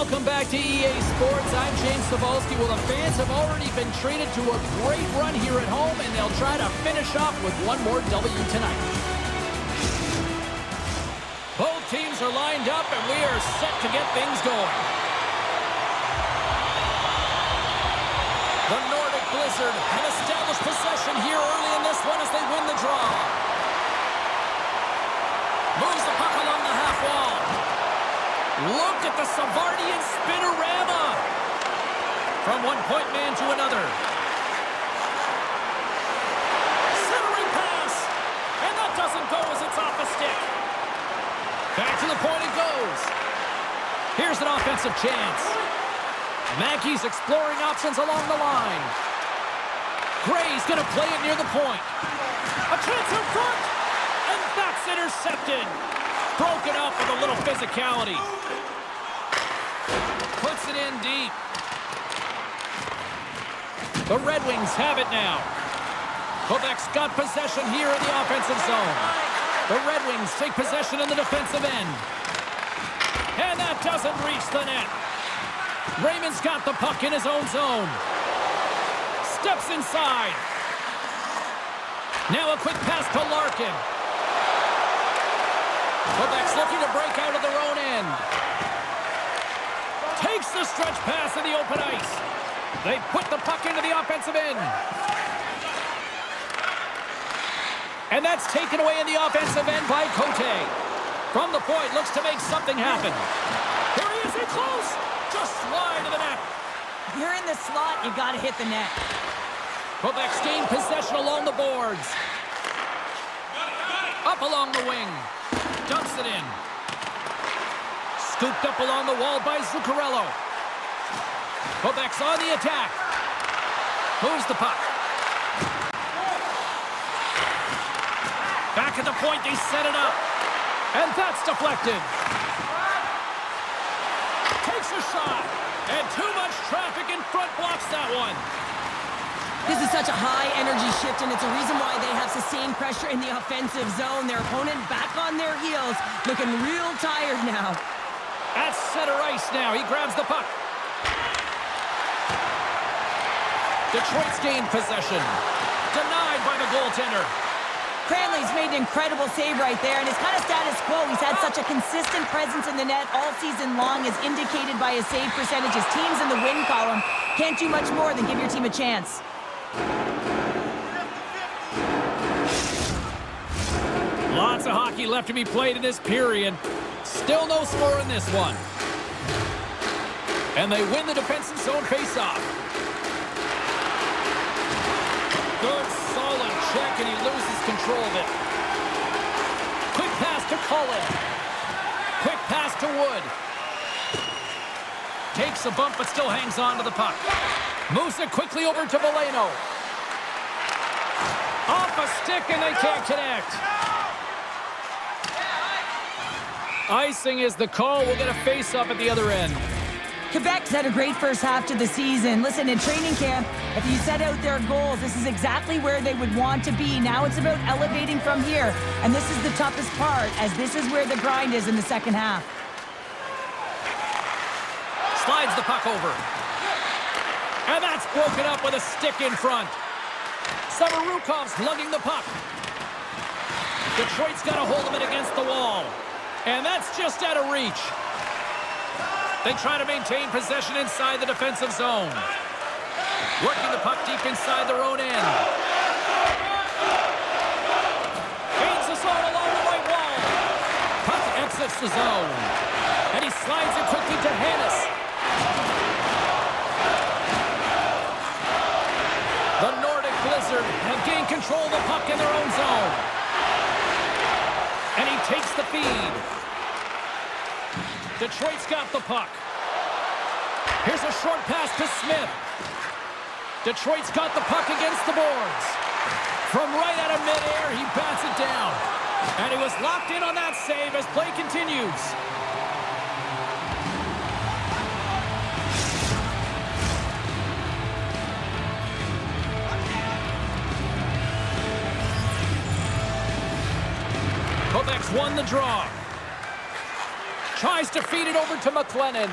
Welcome back to EA Sports. I'm James Cebulski. Well, the fans have already been treated to a great run here at home, and they'll try to finish off with one more W tonight. Both teams are lined up, and we are set to get things going. The Nordic Blizzard have established possession here early in this one as they win the draw. Moves the puck along the half wall. Look at the Savardian spinorama. From one point man to another. Centering pass. And that doesn't go as it's off the stick. Back to the point it goes. Here's an offensive chance. Mackey's exploring options along the line. Gray's going to play it near the point. A chance in front. And that's intercepted. Broken up with a little physicality. Puts it in deep. The Red Wings have it now. Quebec's got possession here in the offensive zone. The Red Wings take possession in the defensive end. And that doesn't reach the net. Raymond's got the puck in his own zone. Steps inside. Now a quick pass to Larkin. Quebec's looking to break out of their own end. Takes the stretch pass in the open ice. They put the puck into the offensive end. And that's taken away in the offensive end by Cote. From the point, looks to make something happen. Here he is in close. Just wide of the net. If you're in the slot, you got to hit the net. Quebec's gained possession along the boards. Up along the wing. Dumps it in. Scooped up along the wall by Zuccarello. Quebec's on the attack. Moves the puck. Back at the point, they set it up. And that's deflected. Takes a shot. And too much traffic in front blocks that one. This is such a high-energy shift, and it's a reason why they have sustained pressure in the offensive zone. Their opponent back on their heels, looking real tired now. At center ice now. He grabs the puck. Detroit's gained possession. Denied by the goaltender. Cranley's made an incredible save right there, and it's kind of status quo. He's had such a consistent presence in the net all season long, as indicated by his save percentages. Teams in the win column can't do much more than give your team a chance. Lots of hockey left to be played in this period. Still no score in this one. And they win the defensive zone face-off. Good, solid check, and he loses control of it. Quick pass to Cullen. Quick pass to Wood. Takes a bump, but still hangs on to the puck. Moves it quickly over to Valeno. Off a stick, and they can't connect. Icing is the call. We'll get a face-off at the other end. Quebec's had a great first half to the season. Listen, in training camp, if you set out their goals, this is exactly where they would want to be. Now it's about elevating from here, and this is the toughest part, as this is where the grind is in the second half. Slides the puck over. And that's broken up with a stick in front. Samarukov's lugging the puck. Detroit's got a hold of it against the wall. And that's just out of reach. They try to maintain possession inside the defensive zone. Working the puck deep inside their own end. Gains the zone along the right wall. Puck exits the zone. And he slides it quickly to Hannes. The Nordic Blizzard have gained control of the puck in their own zone. And he takes the feed. Detroit's got the puck. Here's a short pass to Smith. Detroit's got the puck against the boards. From right out of midair, he bats it down. And he was locked in on that save as play continues. Quebec's won the draw. Tries to feed it over to McLennan.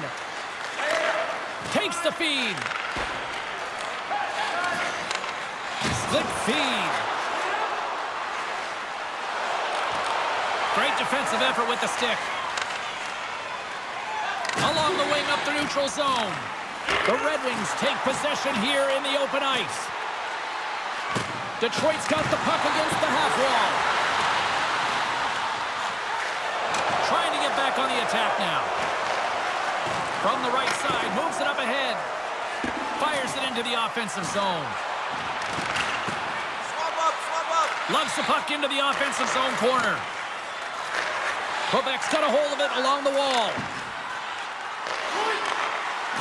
Takes the feed. Slick feed. Great defensive effort with the stick. Along the wing up the neutral zone. The Red Wings take possession here in the open ice. Detroit's got the puck against the half wall. Trying to get back on the attack now. From the right side, moves it up ahead. Fires it into the offensive zone. Swap up. Loves the puck into the offensive zone corner. Quebec's got a hold of it along the wall.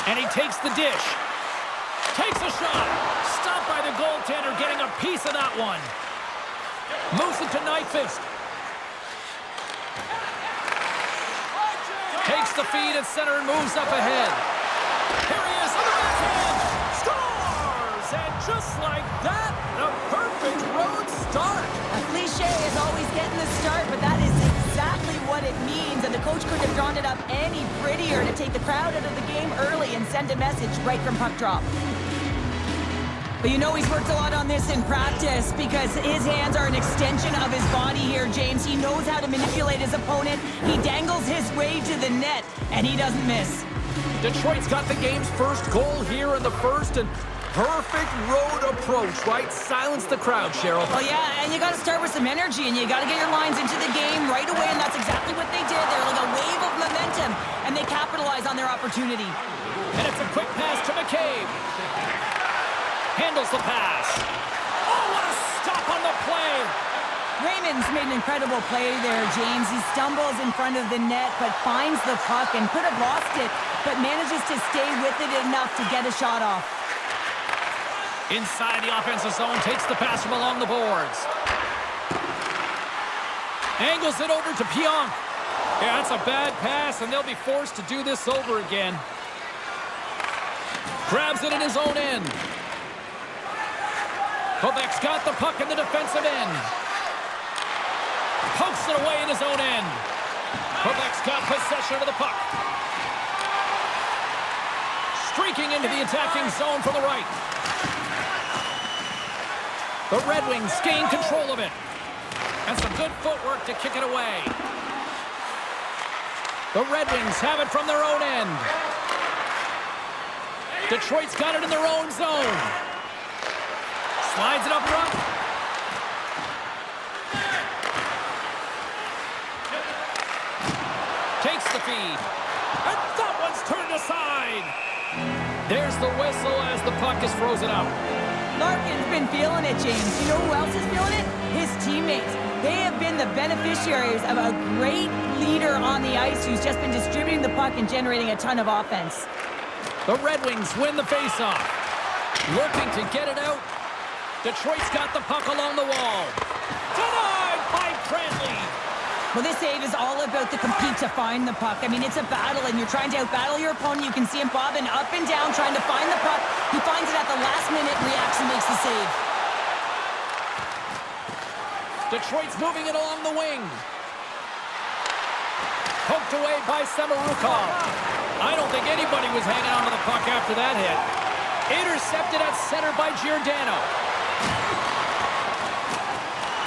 And he takes the dish. Takes a shot. Stopped by the goaltender, getting a piece of that one. Moves it to Nyquist. Takes the feed at center and moves up ahead. Here he is on the backhand. Scores! And just like that, a perfect road start. A cliche is always getting the start, but that is exactly what it means. And the coach couldn't have drawn it up any prettier to take the crowd out of the game early and send a message right from puck drop. But you know he's worked a lot on this in practice because his hands are an extension of his body here, James. He knows how to manipulate his opponent. He dangles his way to the net, and he doesn't miss. Detroit's got the game's first goal here in the first, and perfect road approach, right? Silence the crowd, Cheryl. Well, yeah, and you got to start with some energy, and you got to get your lines into the game right away, and that's exactly what they did. They're like a wave of momentum, and they capitalize on their opportunity. And it's a quick pass to McCabe. Handles the pass. Oh, what a stop on the play. Raymond's made an incredible play there, James. He stumbles in front of the net, but finds the puck and could have lost it, but manages to stay with it enough to get a shot off. Inside the offensive zone, takes the pass from along the boards. Angles it over to Pionk. Yeah, that's a bad pass, and they'll be forced to do this over again. Grabs it in his own end. Quebec's got the puck in the defensive end. Pokes it away in his own end. Quebec's got possession of the puck. Streaking into the attacking zone from the right. The Red Wings gain control of it. And some good footwork to kick it away. The Red Wings have it from their own end. Detroit's got it in their own zone. Slides it up front. Takes the feed. And that one's turned aside. There's the whistle as the puck is frozen out. Larkin's been feeling it, James. You know who else is feeling it? His teammates. They have been the beneficiaries of a great leader on the ice who's just been distributing the puck and generating a ton of offense. The Red Wings win the faceoff. Looking to get it out. Detroit's got the puck along the wall. Denied by Brantley. Well, this save is all about the compete to find the puck. I mean, it's a battle, and you're trying to outbattle your opponent. You can see him bobbing up and down, trying to find the puck. He finds it at the last minute, reacts and makes the save. Detroit's moving it along the wing. Poked away by Samorukov. I don't think anybody was hanging on to the puck after that hit. Intercepted at center by Giordano.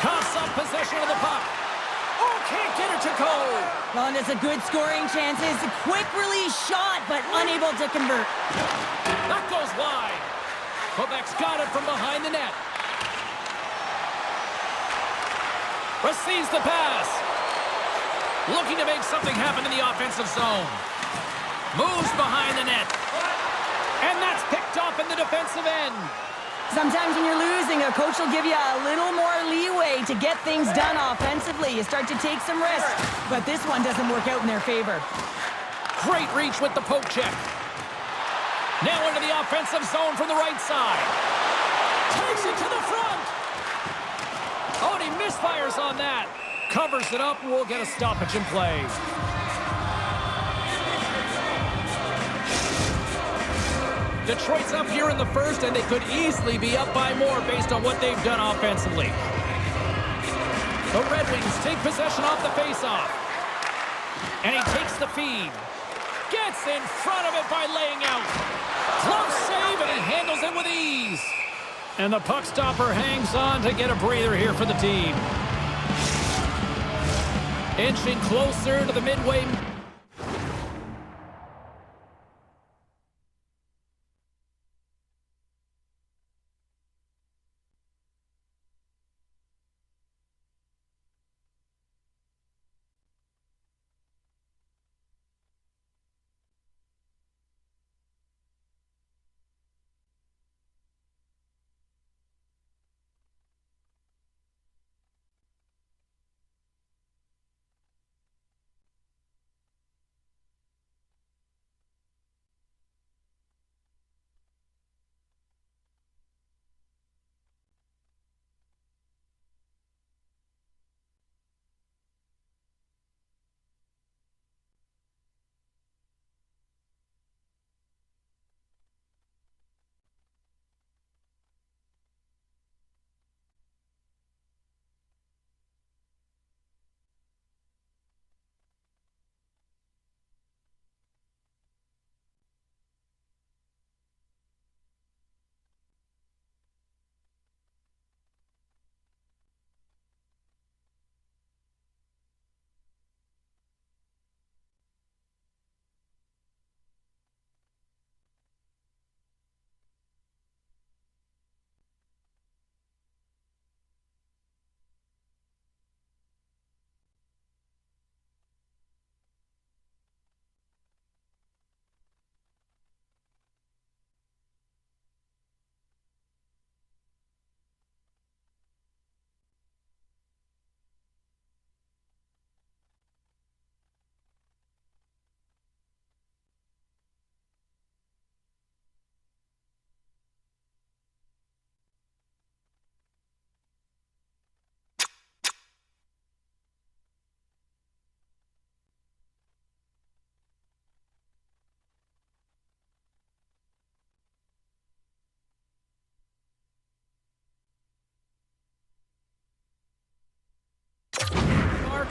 Coughs up possession of the puck. Oh, can't get it to go. Well, and it's a good scoring chance. It's a quick release shot, but unable to convert. That goes wide. Quebec's got it from behind the net. Receives the pass. Looking to make something happen in the offensive zone. Moves behind the net. And that's picked off in the defensive end. Sometimes when you're losing, a coach will give you a little more leeway to get things done offensively. You start to take some risks, but this one doesn't work out in their favor. Great reach with the poke check. Now into the offensive zone from the right side. Takes it to the front. Oh, and he misfires on that. Covers it up. We'll get a stoppage in play. Detroit's up here in the first, and they could easily be up by more based on what they've done offensively. The Red Wings take possession off the faceoff. And he takes the feed. Gets in front of it by laying out. Close save, and he handles it with ease. And the puck stopper hangs on to get a breather here for the team. Inching closer to the midway.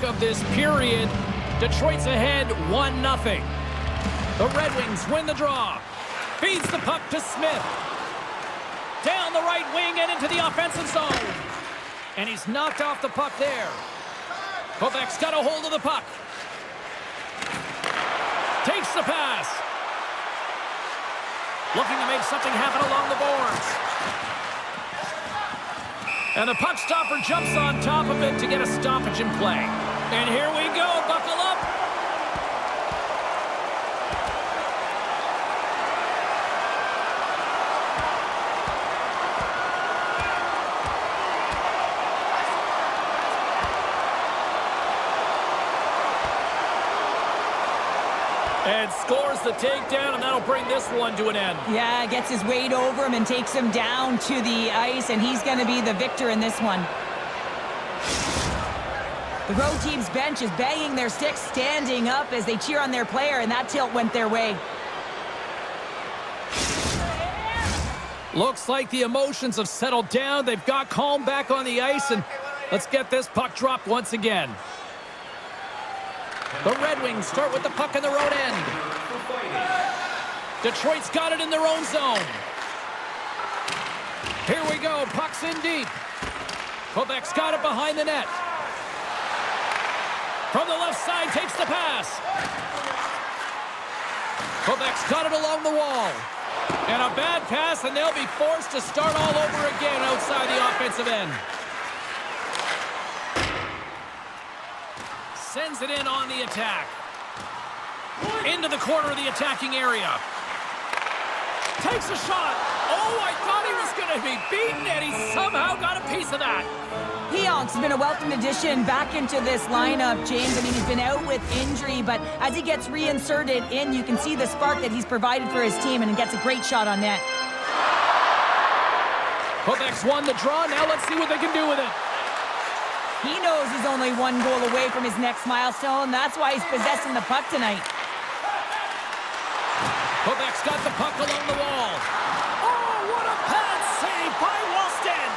Of this period, Detroit's ahead 1-0. The Red Wings win the draw. Feeds the puck to Smith. Down the right wing and into the offensive zone. And he's knocked off the puck there. Quebec's got a hold of the puck. Takes the pass. Looking to make something happen along the boards. And the puck stopper jumps on top of it to get a stoppage in play. And here we go, buckle up. And scores the takedown, and that'll bring this one to an end. Yeah, gets his weight over him and takes him down to the ice, and he's going to be the victor in this one. The road team's bench is banging their sticks, standing up as they cheer on their player, and that tilt went their way. Looks like the emotions have settled down. They've got calm back on the ice, and let's get this puck dropped once again. The Red Wings start with the puck in their own end. Detroit's got it in their own zone. Here we go, puck's in deep. Quebec's got it behind the net. From the left side, takes the pass. Quebec's got it along the wall. And a bad pass, and they'll be forced to start all over again outside the offensive end. Sends it in on the attack. Into the corner of the attacking area. Takes a shot. Oh, I thought he was going to be beaten, and he somehow got a piece of that. Pionk's been a welcome addition back into this lineup, James. I mean, he's been out with injury, but as he gets reinserted in, you can see the spark that he's provided for his team, and gets a great shot on net. Quebec's won the draw. Now let's see what they can do with it. He knows he's only one goal away from his next milestone. That's why he's possessing the puck tonight. Quebec's got the puck along the wall. Oh, what a pad save by Walston!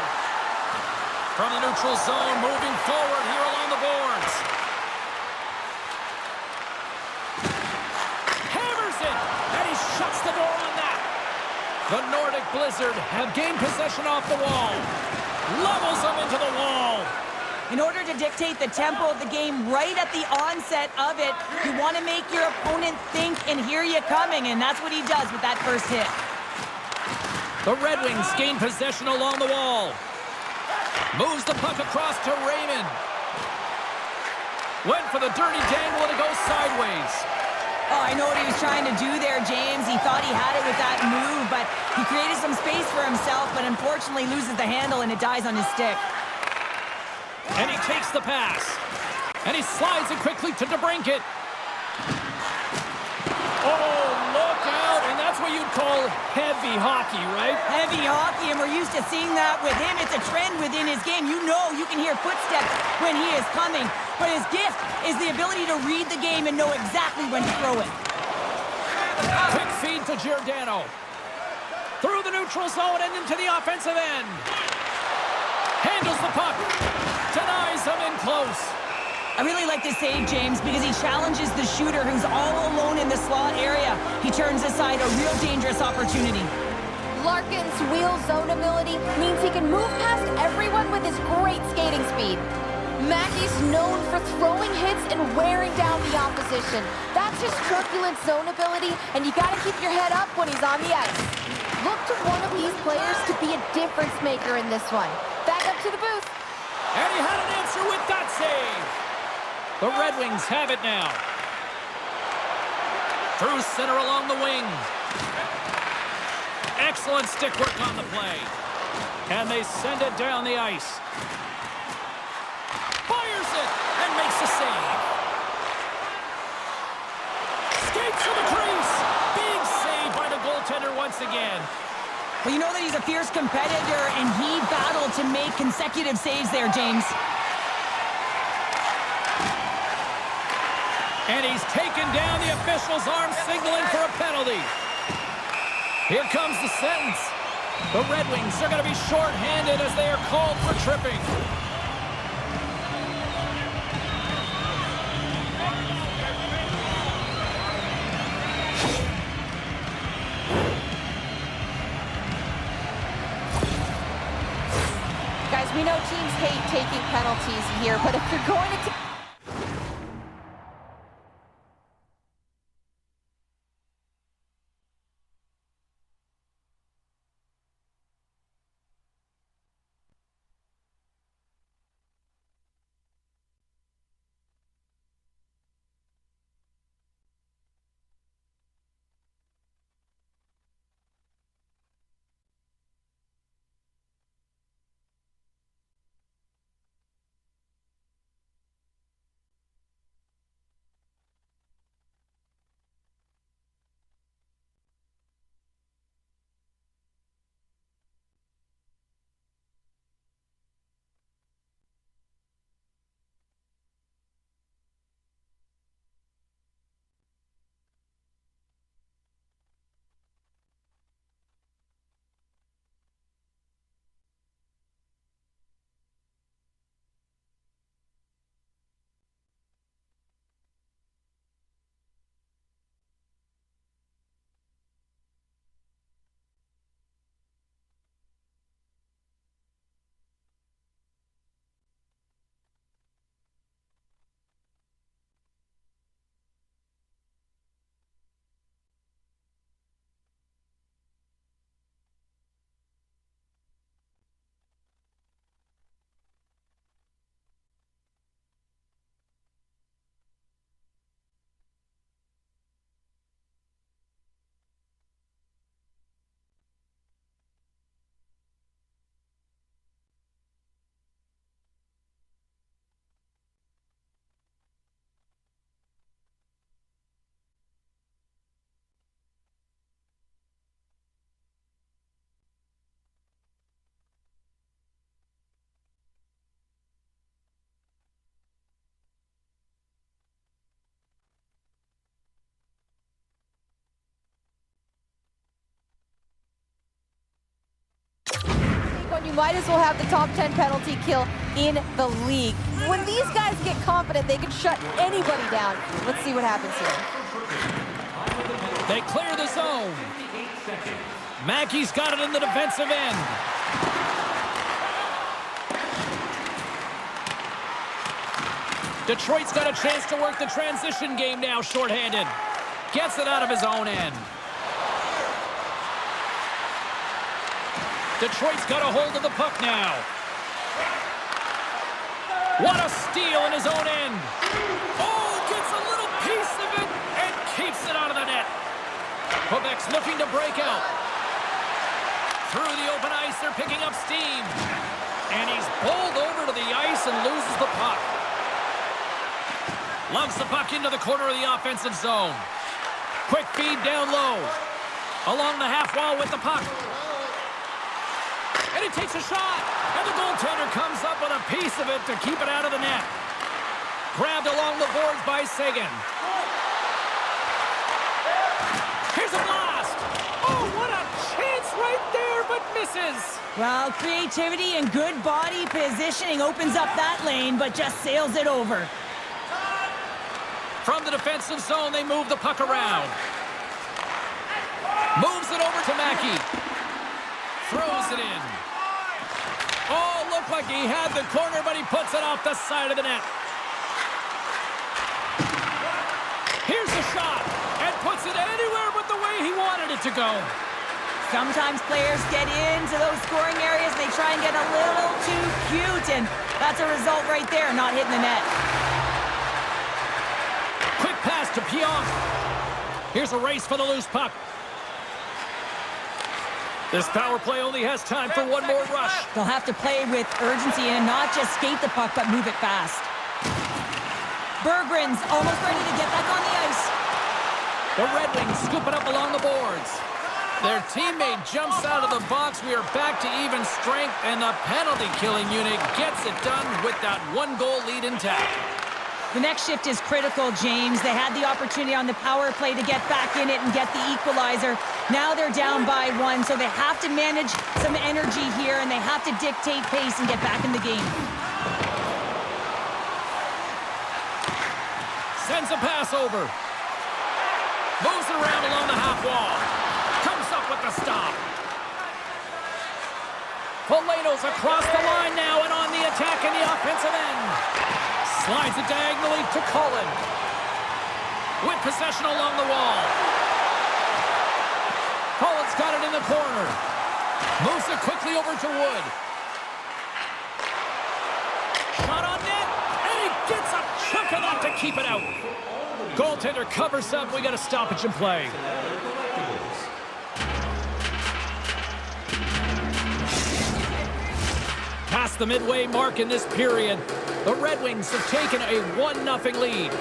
From the neutral zone, moving forward here along the boards. Hammers it, and he shuts the door on that. The Nordic Blizzard have gained possession off the wall. Levels them into the wall. In order to dictate the tempo of the game right at the onset of it, you want to make your opponent think and hear you coming, and that's what he does with that first hit. The Red Wings gain possession along the wall. Moves the puck across to Raymond. Went for the dirty dangle and it goes sideways. Oh, I know what he was trying to do there, James. He thought he had it with that move, but he created some space for himself, but unfortunately loses the handle and it dies on his stick. And he takes the pass. And he slides it quickly to DeBrincat. Oh, look out. And that's what you'd call heavy hockey, right? Heavy hockey, and we're used to seeing that with him. It's a trend within his game. You know you can hear footsteps when he is coming. But his gift is the ability to read the game and know exactly when to throw it. Quick feed to Giordano. Through the neutral zone and into the offensive end. Handles the puck. Denies him in close. I really like this save, James, because he challenges the shooter who's all alone in the slot area. He turns aside a real dangerous opportunity. Larkin's wheel zone ability means he can move past everyone with his great skating speed. Mackey's known for throwing hits and wearing down the opposition. That's his turbulent zone ability, and you gotta keep your head up when he's on the ice. Look to one of these players to be a difference maker in this one. Back up to the booth. And he had an answer with that save. The Red Wings have it now. Through center along the wing. Excellent stick work on the play. And they send it down the ice. Fires it and makes a save. Skates to the crease. Big save by the goaltender once again. Well, you know that he's a fierce competitor, and he battled to make consecutive saves there, James. And he's taken down the official's arm, signaling for a penalty. Here comes the sentence. The Red Wings are going to be shorthanded as they are called for tripping. Guys, we know teams hate taking penalties here, but if you're going to... You might as well have the top 10 penalty kill in the league. When these guys get confident, they can shut anybody down. Let's see what happens here. They clear the zone. Mackey's got it in the defensive end. Detroit's got a chance to work the transition game now, shorthanded. Gets it out of his own end. Detroit's got a hold of the puck now. What a steal in his own end. Oh, gets a little piece of it and keeps it out of the net. Quebec's looking to break out. Through the open ice, they're picking up steam. And he's bowled over to the ice and loses the puck. Lumps the puck into the corner of the offensive zone. Quick feed down low. Along the half wall with the puck. And he takes a shot. And the goaltender comes up with a piece of it to keep it out of the net. Grabbed along the boards by Sagan. Here's a blast. Oh, what a chance right there, but misses. Well, creativity and good body positioning opens up that lane, but just sails it over. From the defensive zone, they move the puck around. Moves it over to Mackey. Throws it in. Oh, looked like he had the corner, but he puts it off the side of the net. Here's the shot, and puts it anywhere but the way he wanted it to go. Sometimes players get into those scoring areas, they try and get a little too cute, and that's a result right there, not hitting the net. Quick pass to Pionk. Here's a race for the loose puck. This power play only has time for one more rush. They'll have to play with urgency and not just skate the puck, but move it fast. Berggren's almost ready to get back on the ice. The Red Wings scoop it up along the boards. Their teammate jumps out of the box. We are back to even strength, and the penalty-killing unit gets it done with that one-goal lead intact. The next shift is critical, James. They had the opportunity on the power play to get back in it and get the equalizer. Now they're down by one, so they have to manage some energy here, and they have to dictate pace and get back in the game. Sends a pass over. Moves it around along the half wall. Comes up with the stop. Poleto's across the line now and on the attack in the offensive end. Slides it diagonally to Cullen. With possession along the wall. Cullen's got it in the corner. Moves it quickly over to Wood. Shot on net, and he gets a chunk of that to keep it out. Goaltender covers up. We got a stoppage in play. Past the midway mark in this period, the Red Wings have taken a 1-0 lead.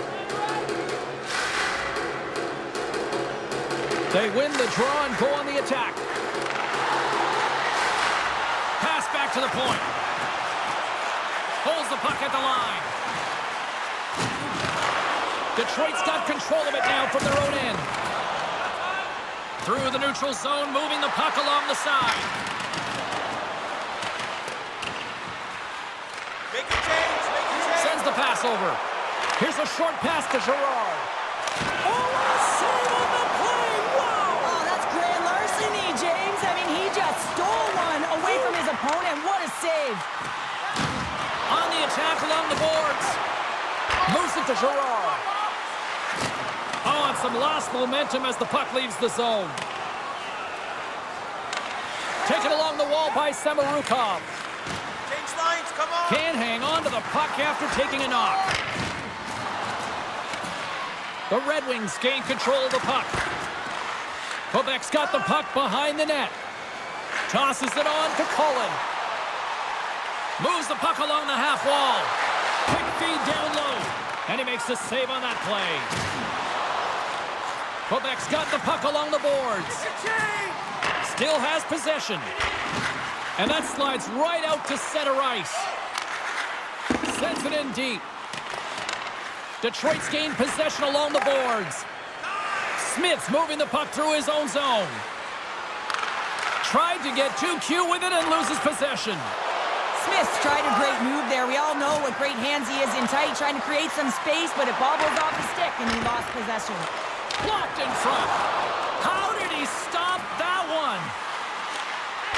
They win the draw and go on the attack. Pass back to the point. Holds the puck at the line. Detroit's got control of it now from their own end. Through the neutral zone, moving the puck along the side. Sends the pass over. Here's a short pass to Girard. Oh, what a save on the play! Wow! Oh, that's grand larceny, James. I mean, he just stole one away from his opponent. What a save. On the attack along the boards. Moves it to Girard. Oh, and some lost momentum as the puck leaves the zone. Taken along the wall by Samorukov. Can't hang on to the puck after taking a knock. The Red Wings gain control of the puck. Quebec's got the puck behind the net. Tosses it on to Cullen. Moves the puck along the half wall. Quick feed down low. And he makes the save on that play. Quebec's got the puck along the boards. Still has possession. And that slides right out to center ice. Sends it in deep. Detroit's gained possession along the boards. Smith's moving the puck through his own zone. Tried to get too cute with it and loses possession. Smith's tried a great move there. We all know what great hands he is in tight, trying to create some space, but it bobbles off the stick and he lost possession. Blocked in front. How did he stop that one?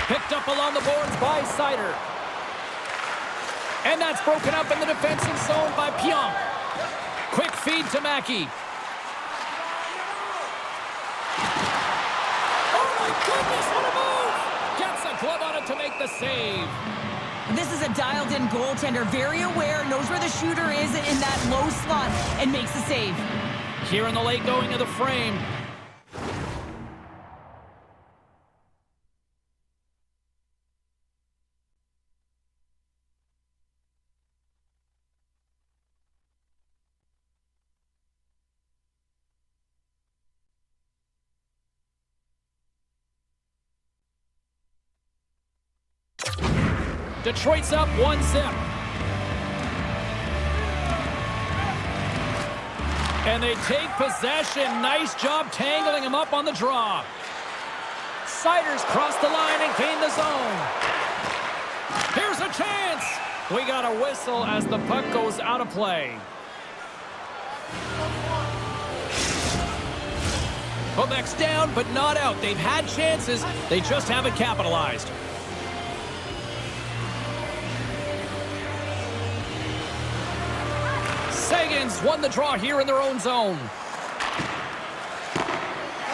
Picked up along the boards by S.O.A.C.J.V. And that's broken up in the defensive zone by Pionk. Quick feed to Mackey. Oh my goodness, what a move! Gets a glove on it to make the save. This is a dialed-in goaltender, very aware, knows where the shooter is in that low slot, and makes the save. Here in the late going to the frame. Detroit's up 1-0. And they take possession. Nice job tangling him up on the draw. Siders cross the line and gain the zone. Here's a chance. We got a whistle as the puck goes out of play. Quebec's down, but not out. They've had chances. They just haven't capitalized. Sagan's won the draw here in their own zone.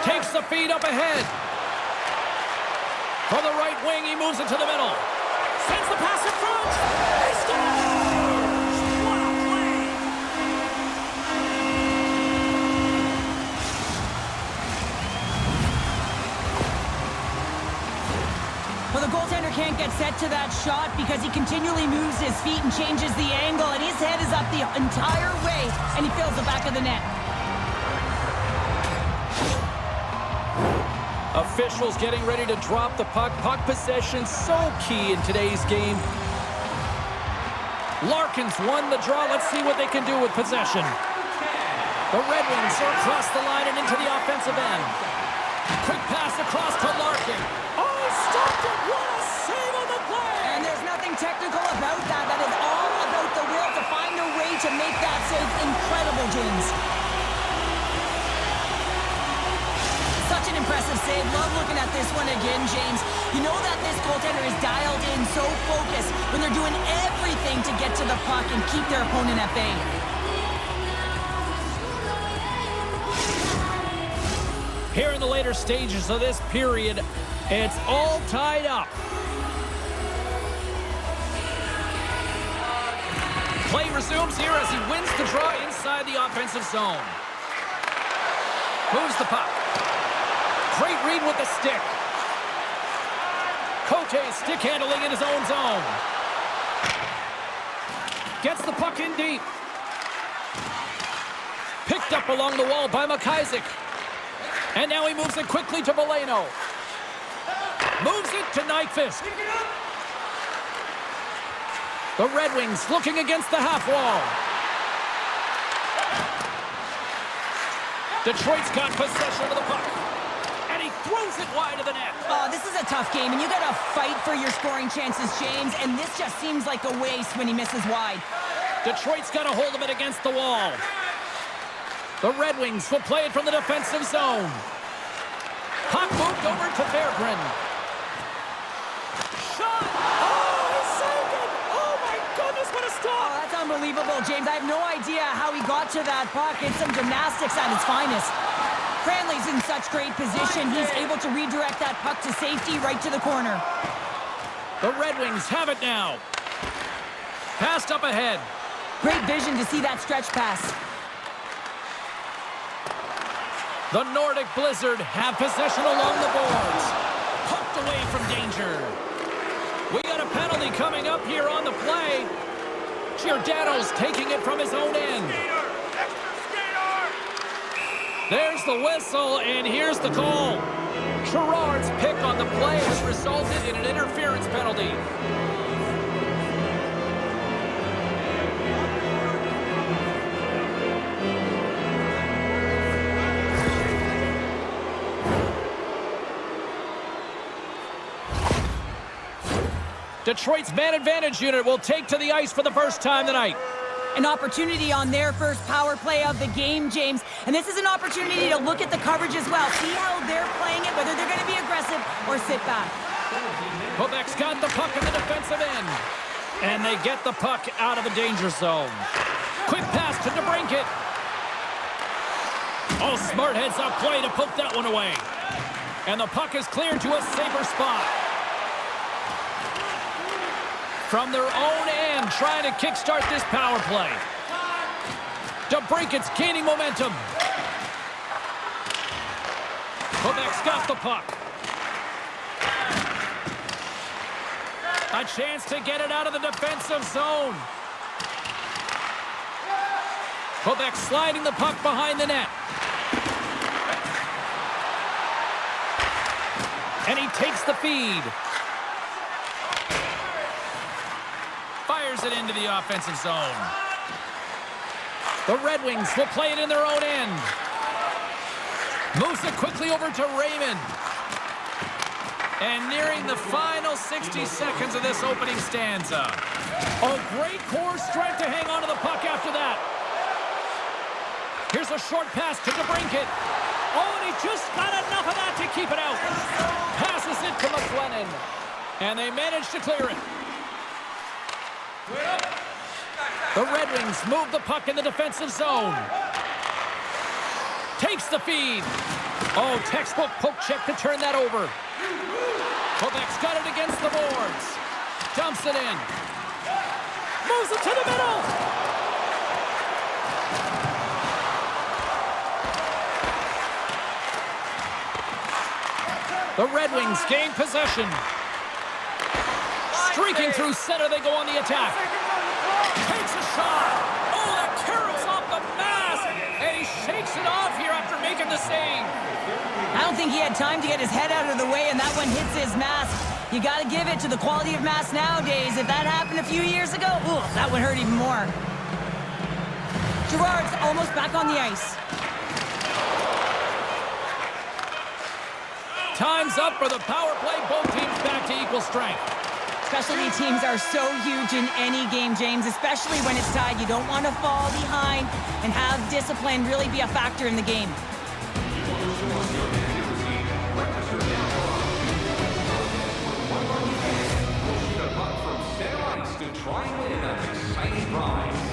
Takes the feed up ahead. From the right wing, he moves it to the middle. Sends the pass in front. He scores! What a play! Well, the goaltender can't get set to that shot because he continually moves his feet and changes the angle, and his head is up the entire way, and he fills the back of the net. Officials getting ready to drop the puck. Puck possession so key in today's game. Larkin's won the draw. Let's see what they can do with possession. The Red Wings are across the line and into the offensive end. Quick pass across to Larkin. Oh, stopped it. What a save on the play. And there's nothing technical about that. That is all about the will to find a way to make that save. Incredible, James. Such an impressive save. Love looking at this one again, James. You know that this goaltender is dialed in, so focused when they're doing everything to get to the puck and keep their opponent at bay. Here in the later stages of this period, it's all tied up. Play resumes here as he wins the draw inside the offensive zone. Moves the puck. Great read with the stick. Cote stick handling in his own zone. Gets the puck in deep. Picked up along the wall by McIsaac. And now he moves it quickly to Veleno. Moves it to Nyquist. The Red Wings looking against the half wall. Detroit's got possession of the puck. And he throws it wide of the net. Oh, this is a tough game, and you got to fight for your scoring chances, James, and this just seems like a waste when he misses wide. Detroit's got a hold of it against the wall. The Red Wings will play it from the defensive zone. Puck moved over to Fairbrand. Shot! Oh, he saved it! Oh, my goodness, what a Oh, stop! that's unbelievable, James. I have no idea how he got to that puck. It's some gymnastics at its finest. Cranley's in such great position. He's able to redirect that puck to safety right to the corner. The Red Wings have it now. Passed up ahead. Great vision to see that stretch pass. The Nordic Blizzard have possession along the boards. Poked away from danger. We got a penalty coming up here on the play. Giordano's taking it from his own end. There's the whistle, and here's the call. Gerard's pick on the play has resulted in an interference penalty. Detroit's man advantage unit will take to the ice for the first time tonight. An opportunity on their first power play of the game, James. And this is an opportunity to look at the coverage as well. See how they're playing it, whether they're going to be aggressive or sit back. Quebec's got the puck in the defensive end. And they get the puck out of the danger zone. Quick pass to DeBrincat. Oh, smart heads-up play to poke that one away. And the puck is cleared to a safer spot. From their own end, trying to kickstart this power play. DeBrincat's gaining momentum. Quebec's got the puck. A chance to get it out of the defensive zone. Quebec sliding the puck behind the net. And he takes the feed. Fires it into the offensive zone. The Red Wings will play it in their own end. Moves it quickly over to Raymond. And nearing the final 60 seconds of this opening stanza. A great core strength to hang on to the puck after that. Here's a short pass to DeBrincat. Oh, and he just got enough of that to keep it out. Passes it to McLennan. And they manage to clear it. The Red Wings move the puck in the defensive zone. Takes the feed. Oh, textbook poke check to turn that over. Quebec's got it against the boards. Dumps it in. Moves it to the middle. The Red Wings gain possession. Streaking through center, they go on the attack. Takes a shot. Oh, that caroms off the mask. And he shakes it off here after making the save. I don't think he had time to get his head out of the way, and that one hits his mask. You got to give it to the quality of mask nowadays. If that happened a few years ago, ooh, that would hurt even more. Girard's almost back on the ice. Time's up for the power play. Both teams back to equal strength. Specialty teams are so huge in any game, James, especially when it's tied. You don't want to fall behind and have discipline really be a factor in the game. To try and win an exciting prize.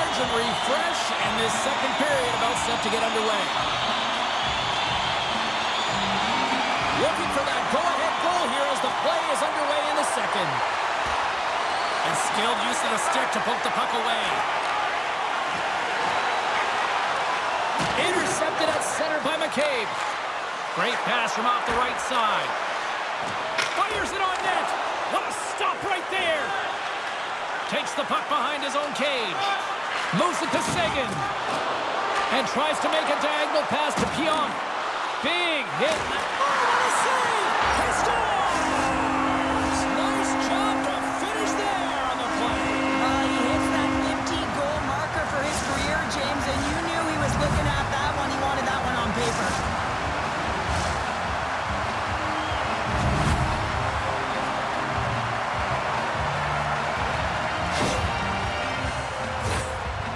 recharge and refresh, and this second period about set to get underway. Looking for that go-ahead goal here as the play is underway in the second. And skilled use of the stick to poke the puck away. Intercepted at center by McCabe. Great pass from off the right side. Fires it on net. What a stop right there. Takes the puck behind his own cage. Moves it to Saison. And tries to make a diagonal pass to Pionk. Big hit. Oh, what a save! He scores! Nice job to finish there on the play. He hits that 50-goal marker for his career, James, and you knew he was looking at that one. He wanted that one on paper.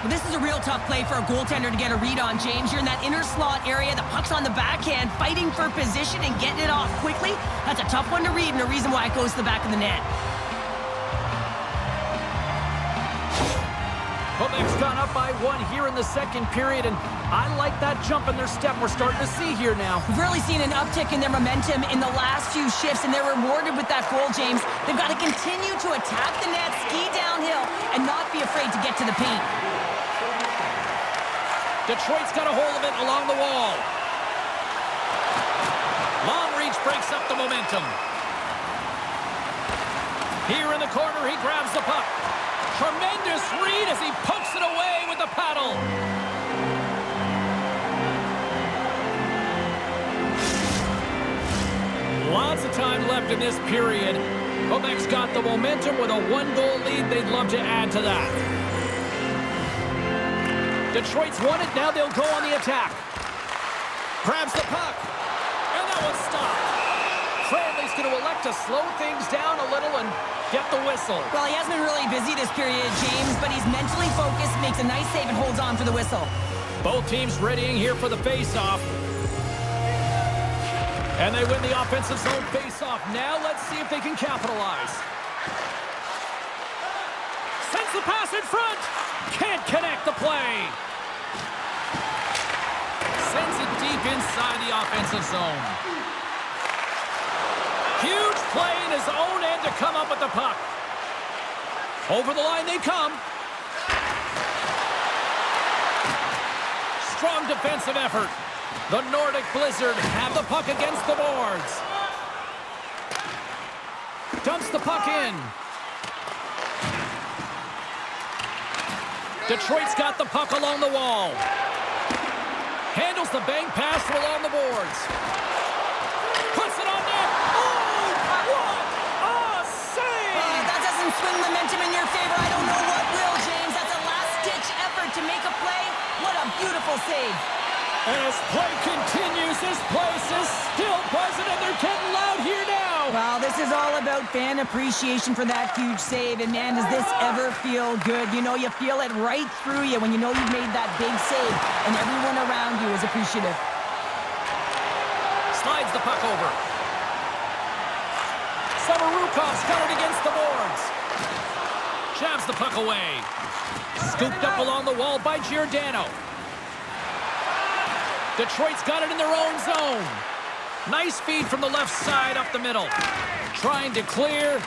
This is a real tough play for a goaltender to get a read on, James. You're in that inner slot area. The puck's on the backhand, fighting for position and getting it off quickly. That's a tough one to read and a reason why it goes to the back of the net. Quebec's gone up by 1 here in the second period, and I like that jump in their step we're starting to see here now. We've really seen an uptick in their momentum in the last few shifts, and they're rewarded with that goal, James. They've got to continue to attack the net, ski downhill, and not be afraid to get to the paint. Detroit's got a hold of it along the wall. Long reach breaks up the momentum. Here in the corner, he grabs the puck. Tremendous read as he pokes it away with the paddle. Lots of time left in this period. Quebec's got the momentum with a 1-goal lead. They'd love to add to that. Detroit's won it. Now they'll go on the attack. Grabs the puck. And that one's stopped. Cranley's going to elect to slow things down a little and get the whistle. Well, he hasn't been really busy this period, James, but he's mentally focused, makes a nice save, and holds on for the whistle. Both teams readying here for the face-off. And they win the offensive zone face-off. Now let's see if they can capitalize. Sends the pass in front. Can't connect the play. Sends it deep inside the offensive zone. Huge play in his own end to come up with the puck. Over the line they come. Strong defensive effort. The Nordic Blizzard have the puck against the boards. Dumps the puck in. Detroit's got the puck along the wall. Handles the bank pass from along the boards. Puts it on net. Oh, what a save! That doesn't swing momentum in your favor. I don't know what will, James. That's a last-ditch effort to make a play. What a beautiful save. And as play continues, this place is still buzzing, and they're getting loud here now. Well, this is all about fan appreciation for that huge save. And, man, does this ever feel good? You know, you feel it right through you when you know you've made that big save, and everyone around you is appreciative. Slides the puck over. Samarukov's got it against the boards. Jabs the puck away. Scooped up along the wall by Giordano. Detroit's got it in their own zone. Nice feed from the left side up the middle. Trying to clear.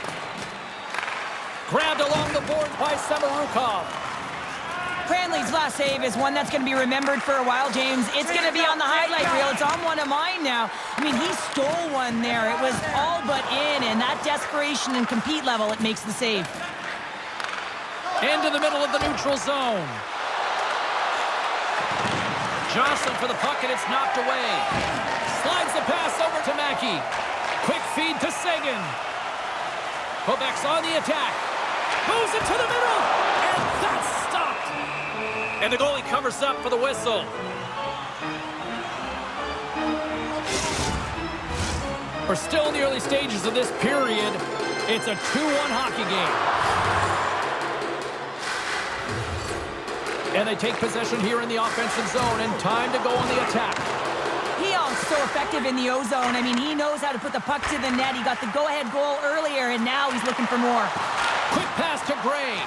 Grabbed along the board by Samarukov. Cranley's last save is one that's going to be remembered for a while, James. It's going to be on the highlight reel. It's on one of mine now. I mean, he stole one there. It was all but in, and that desperation and compete level, it makes the save. Into the middle of the neutral zone. Johnson for the puck, and it's knocked away. Slides the pass over to Mackey. Quick feed to Saison. Quebec's on the attack. Moves it to the middle, and that's stopped. And the goalie covers up for the whistle. We're still in the early stages of this period. It's a 2-1 hockey game. And they take possession here in the offensive zone, and time to go on the attack. Pionk's so effective in the O-zone. I mean, he knows how to put the puck to the net. He got the go-ahead goal earlier, and now he's looking for more. Quick pass to Gray.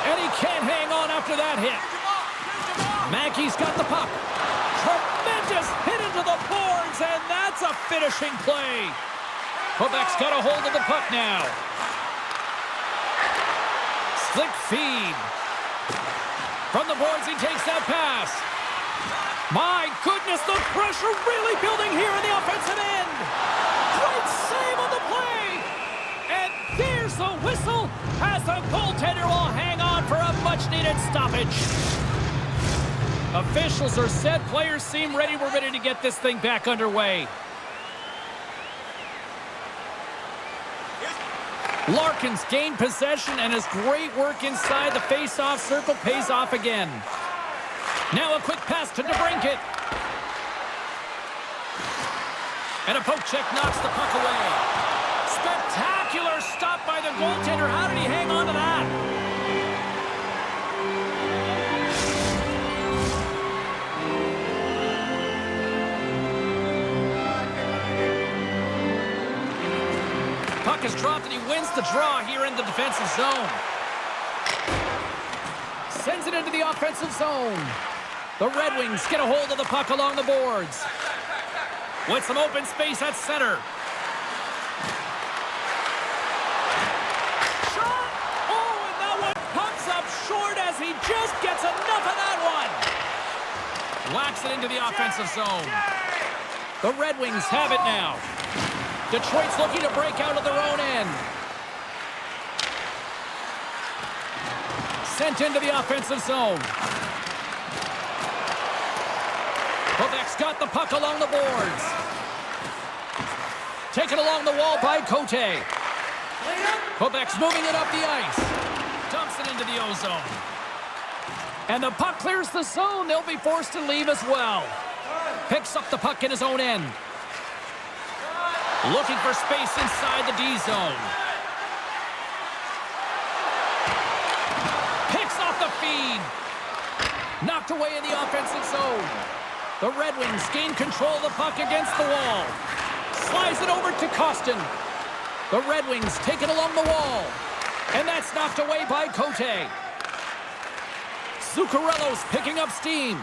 And he can't hang on after that hit. Mackey's got the puck. Tremendous hit into the boards, and that's a finishing play. Quebec's got a hold of the puck now. Slick feed. From the boards, he takes that pass. My goodness, the pressure really building here in the offensive end. Great save on the play. And there's the whistle as the goaltender will hang on for a much-needed stoppage. Officials are set. Players seem ready. We're ready to get this thing back underway. Larkin's gained possession, and his great work inside the face-off circle pays off again. Now a quick pass to DeBrincat. And a poke check knocks the puck away. Spectacular stop by the goaltender. How did he hang on to that? Puck is dropped, and he wins the draw here in the defensive zone. Sends it into the offensive zone. The Red Wings get a hold of the puck along the boards. With some open space at center. Shot! Oh, and that one comes up short as he just gets enough of that one. Whacks it into the offensive zone. The Red Wings have it now. Detroit's looking to break out of their own end. Sent into the offensive zone. Quebec's got the puck along the boards. Taken along the wall by Cote. Quebec's moving it up the ice. Dumps it into the O-zone. And the puck clears the zone. They'll be forced to leave as well. Picks up the puck in his own end. Looking for space inside the D-zone. Picks off the feed. Knocked away in the offensive zone. The Red Wings gain control of the puck against the wall. Slides it over to Costin. The Red Wings take it along the wall. And that's knocked away by Cote. Zuccarello's picking up steam.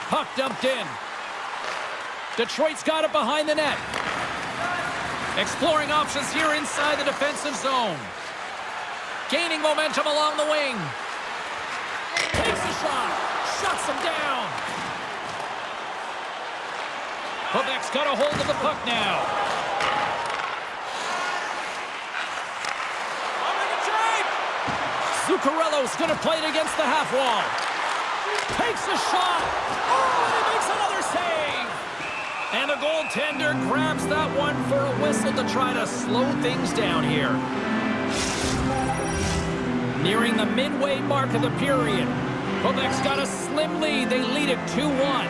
Puck dumped in. Detroit's got it behind the net. Exploring options here inside the defensive zone. Gaining momentum along the wing. Takes a shot. Shuts him down. Quebec's got a hold of the puck now. Zuccarello's going to play it against the half wall. Takes a shot. Oh, and he makes another save. And the goaltender grabs that one for a whistle to try to slow things down here. Nearing the midway mark of the period. Quebec's got a slim lead. They lead it 2-1.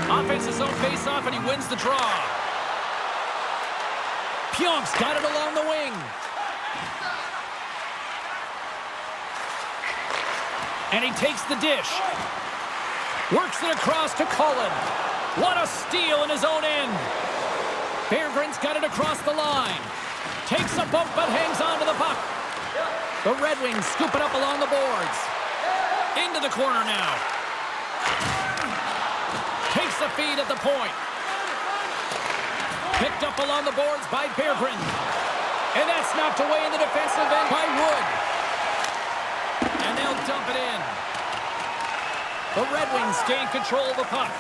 Offensive zone face-off, and he wins the draw. Pionk's got it along the wing. And he takes the dish. Works it across to Cullen. What a steal in his own end. Berggren's got it across the line. Takes a bump but hangs on to the puck. The Red Wings scoop it up along the boards. Into the corner now. Takes the feed at the point. Picked up along the boards by Berggren. And that's knocked away in the defensive end by Wood. And they'll dump it in. The Red Wings gain control of the puck.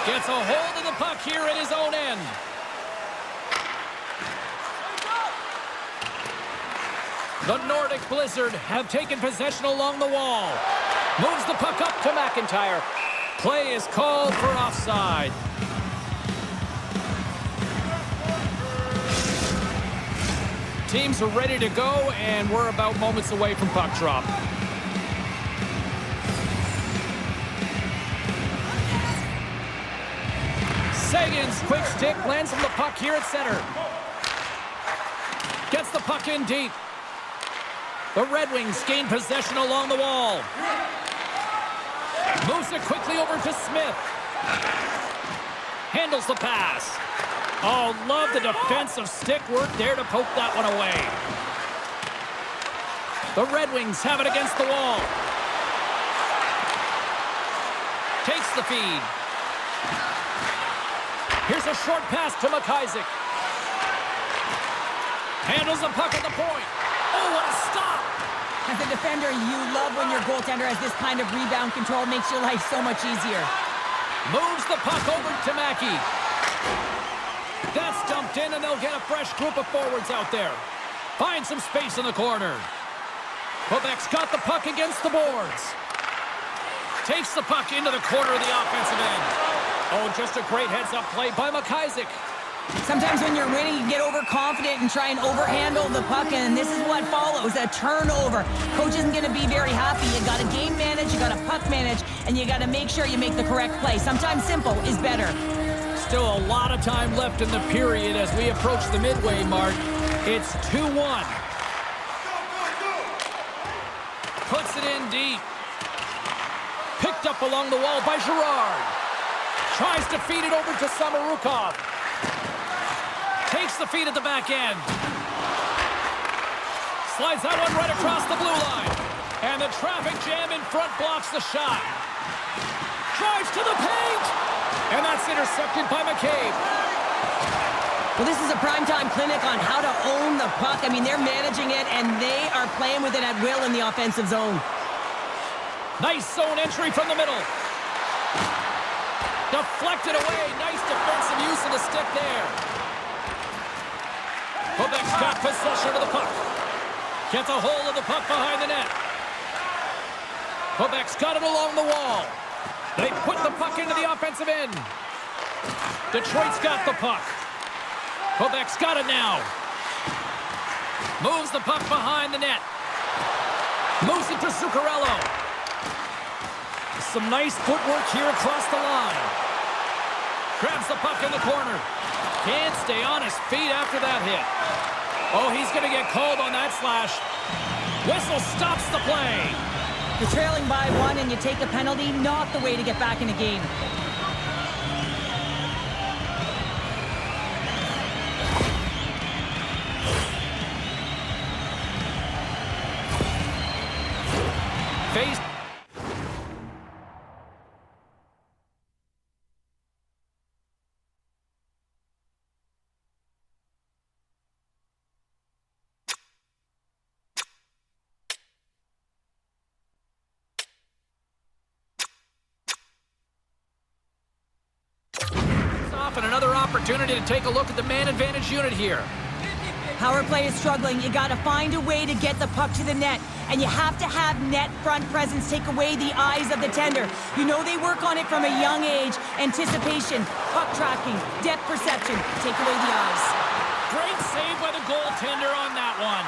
Gets a hold of the puck here in his own end. The Nordic Blizzard have taken possession along the wall. Moves the puck up to McIntyre. Play is called for offside. Teams are ready to go, and we're about moments away from puck drop. Sagan's quick stick lands on the puck here at center. Gets the puck in deep. The Red Wings gain possession along the wall. Moves it quickly over to Smith. Handles the pass. Oh, love the defensive stick work there to poke that one away. The Red Wings have it against the wall. Takes the feed. Here's a short pass to McIsaac. Handles the puck at the point. Oh, what a stop! As a defender, you love when your goaltender has this kind of rebound control. Makes your life so much easier. Moves the puck over to Mackey. That's dumped in, and they'll get a fresh group of forwards out there. Find some space in the corner. Quebec's got the puck against the boards. Takes the puck into the corner of the offensive end. Oh, just a great heads-up play by McIsaac. Sometimes when you're winning, you get overconfident and try and overhandle the puck, and this is what follows, a turnover. Coach isn't going to be very happy. You got to game manage, you got to puck manage, and you got to make sure you make the correct play. Sometimes simple is better. Still a lot of time left in the period as we approach the midway mark. It's 2-1. Puts it in deep. Picked up along the wall by Girard. Tries to feed it over to Samorukov. Takes the feed at the back end. Slides that one right across the blue line. And the traffic jam in front blocks the shot. Drives to the paint. And that's intercepted by McCabe. Well, this is a primetime clinic on how to own the puck. I mean, they're managing it, and they are playing with it at will in the offensive zone. Nice zone entry from the middle. Deflected away. Nice defensive use of the stick there. Quebec's got possession of the puck. Gets a hold of the puck behind the net. Quebec's got it along the wall. They put the puck into the offensive end. Detroit's got the puck. Quebec's got it now. Moves the puck behind the net. Moves it to Zuccarello. Some nice footwork here across the line. Grabs the puck in the corner. Can't stay on his feet after that hit. Oh, he's going to get called on that slash. Whistle stops the play. You're trailing by one and you take a penalty, not the way to get back in a game. Face. And another opportunity to take a look at the man advantage unit here. Power play is struggling. You got to find a way to get the puck to the net. And you have to have net front presence take away the eyes of the tender. You know they work on it from a young age. Anticipation, puck tracking, depth perception. Take away the eyes. Great save by the goaltender on that one.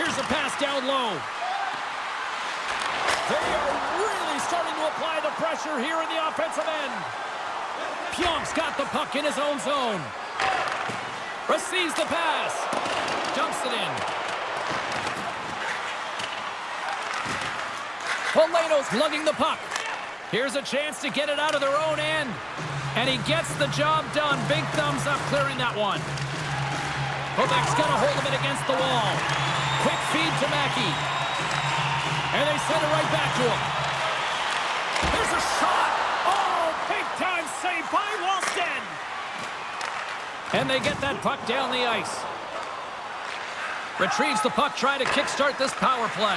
Here's a pass down low. They are really starting to apply the pressure here in the offensive end. Pionk's got the puck in his own zone. Receives the pass. Dumps it in. Polano's lugging the puck. Here's a chance to get it out of their own end. And he gets the job done. Big thumbs up clearing that one. Quebec's got a hold of it against the wall. Quick feed to Mackey. And they send it right back to him. There's a shot. Big-time save by Walston. And they get that puck down the ice. Retrieves the puck, trying to kickstart this power play.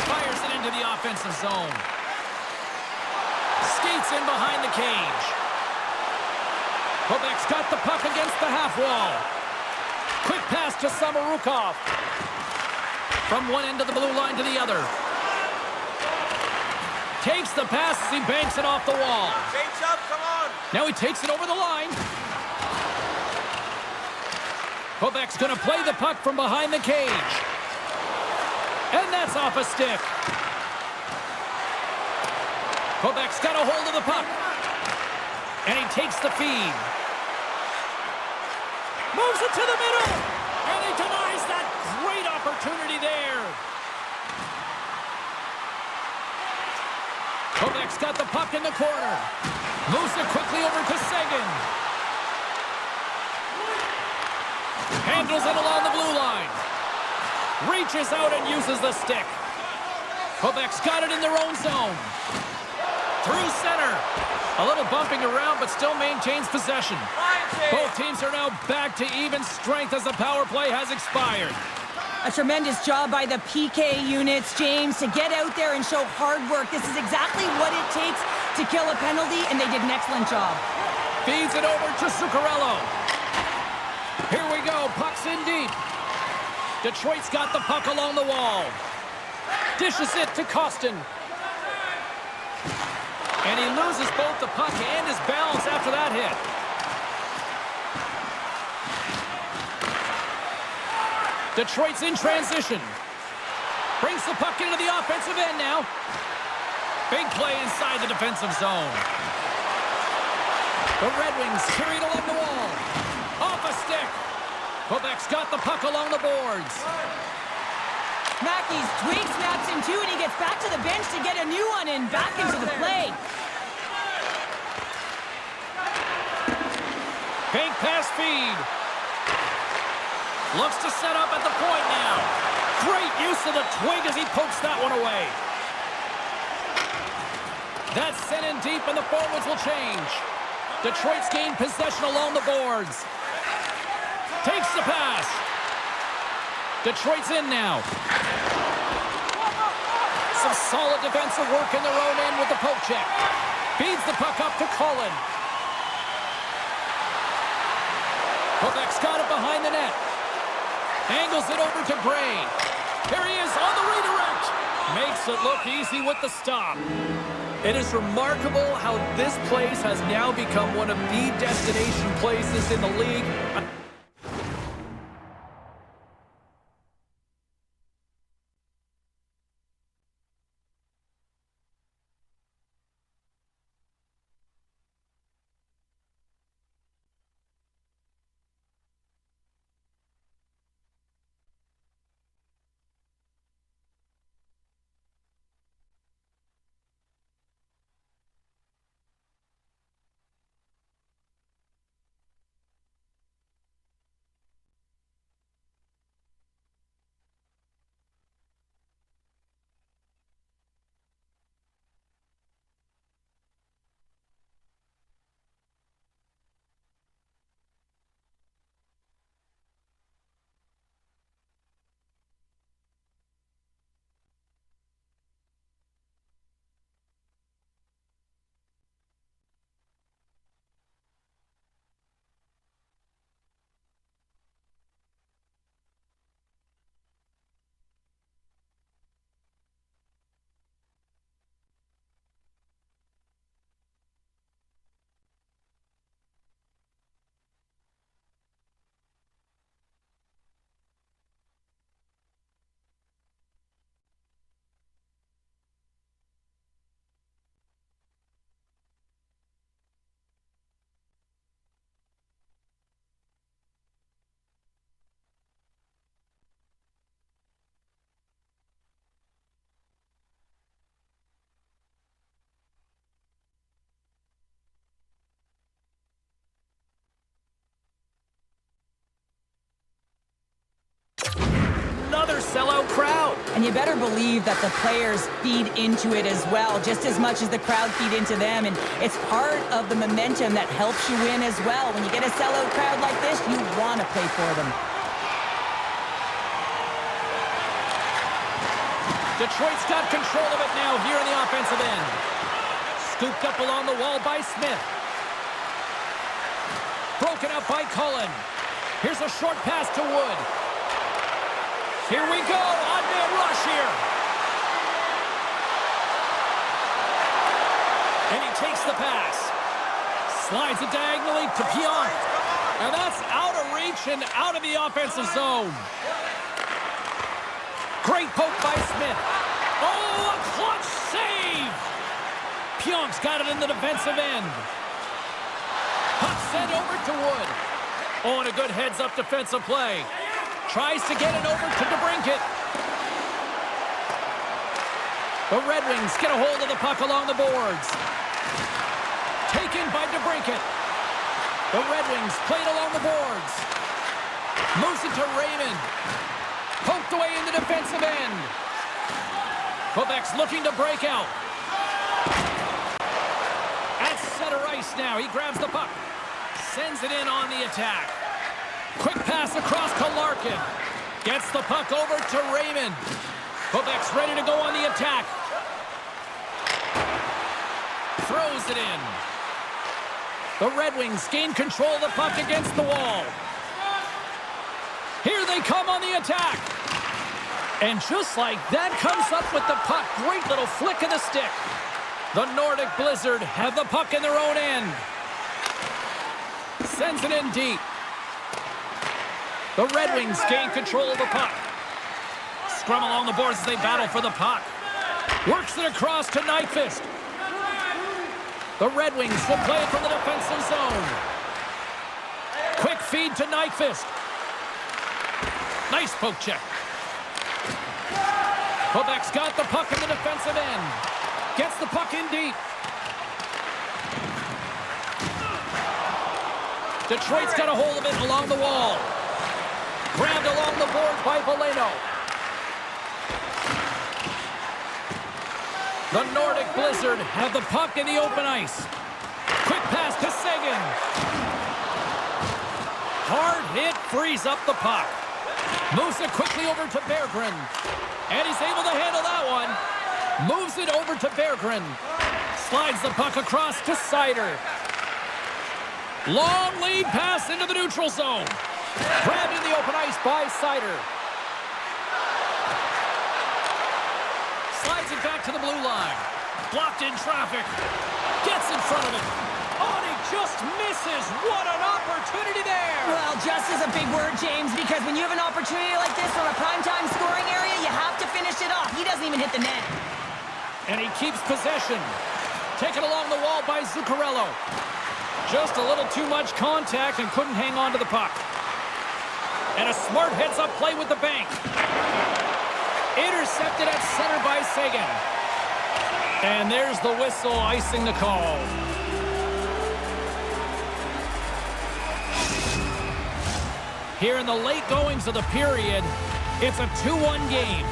Fires it into the offensive zone. Skates in behind the cage. Quebec's got the puck against the half wall. Quick pass to Samorukov. From one end of the blue line to the other. Takes the pass as he banks it off the wall. Change up, come on. Now he takes it over the line. Quebec's going to play the puck from behind the cage. And that's off a stick. Quebec's got a hold of the puck. And he takes the feed. Moves it to the middle. And he denies that great opportunity there. Quebec's got the puck in the corner. Moves it quickly over to Saison. Handles it along the blue line. Reaches out and uses the stick. Quebec's got it in their own zone. Through center. A little bumping around, but still maintains possession. Both teams are now back to even strength as the power play has expired. A tremendous job by the PK units, James, to get out there and show hard work. This is exactly what it takes to kill a penalty, and they did an excellent job. Feeds it over to Zuccarello. Here we go, puck's in deep. Detroit's got the puck along the wall. Dishes it to Costin. And he loses both the puck and his balance after that hit. Detroit's in transition. Brings the puck into the offensive end now. Big play inside the defensive zone. The Red Wings carried along the wall. Off a stick. Quebec's got the puck along the boards. Mackey's twig snaps in two, and he gets back to the bench to get a new one and back into the play. Bank pass feed. Looks to set up at the point now. Great use of the twig as he pokes that one away. That's sent in deep, and the forwards will change. Detroit's gained possession along the boards. Takes the pass. Detroit's in now. Some solid defensive work in their own end with the poke check. Feeds the puck up to Cullen. Quebec's got it behind the net. Angles it over to Gray. Here he is on the redirect. Makes it look easy with the stop. It is remarkable how this place has now become one of the destination places in the league. Sellout crowd. And you better believe that the players feed into it as well, just as much as the crowd feed into them. And it's part of the momentum that helps you win as well. When you get a sellout crowd like this, you want to play for them. Detroit's got control of it now here in the offensive end. Scooped up along the wall by Smith. Broken up by Cullen. Here's a short pass to Wood. Here we go, odd man rush here. And he takes the pass. Slides it diagonally to Pionk. And that's out of reach and out of the offensive zone. Great poke by Smith. Oh, a clutch save. Pionk's got it in the defensive end. Puck sent over to Wood. Oh, and a good heads-up defensive play. Tries to get it over to DeBrincat. The Red Wings get a hold of the puck along the boards. Taken in by DeBrincat. The Red Wings played along the boards. Moves it to Raymond. Poked away in the defensive end. Quebec's looking to break out. At center ice now. He grabs the puck. Sends it in on the attack. Quick pass across to Larkin. Gets the puck over to Raymond. Quebec's ready to go on the attack. Throws it in. The Red Wings gain control of the puck against the wall. Here they come on the attack. And just like that, comes up with the puck. Great little flick of the stick. The Nordic Blizzard have the puck in their own end. Sends it in deep. The Red Wings gain control of the puck. Scrum along the boards as they battle for the puck. Works it across to Nyquist. The Red Wings will play it from the defensive zone. Quick feed to Nyquist. Nice poke check. Quebec's got the puck in the defensive end. Gets the puck in deep. Detroit's got a hold of it along the wall. Grabbed along the boards by Valeno. The Nordic Blizzard have the puck in the open ice. Quick pass to Saison. Hard hit frees up the puck. Moves it quickly over to Berggren. And he's able to handle that one. Moves it over to Berggren. Slides the puck across to Seider. Long lead pass into the neutral zone. Grabbed in the open ice by Seider. Slides it back to the blue line. Blocked in traffic. Gets in front of it. Oh, and he just misses. What an opportunity there. Well, just is a big word, James, because when you have an opportunity like this from a primetime scoring area, you have to finish it off. He doesn't even hit the net. And he keeps possession. Taken along the wall by Zuccarello. Just a little too much contact and couldn't hang on to the puck. And a smart heads-up play with the bank. Intercepted at center by Sagan. And there's the whistle icing the call. Here in the late goings of the period, it's a 2-1 game.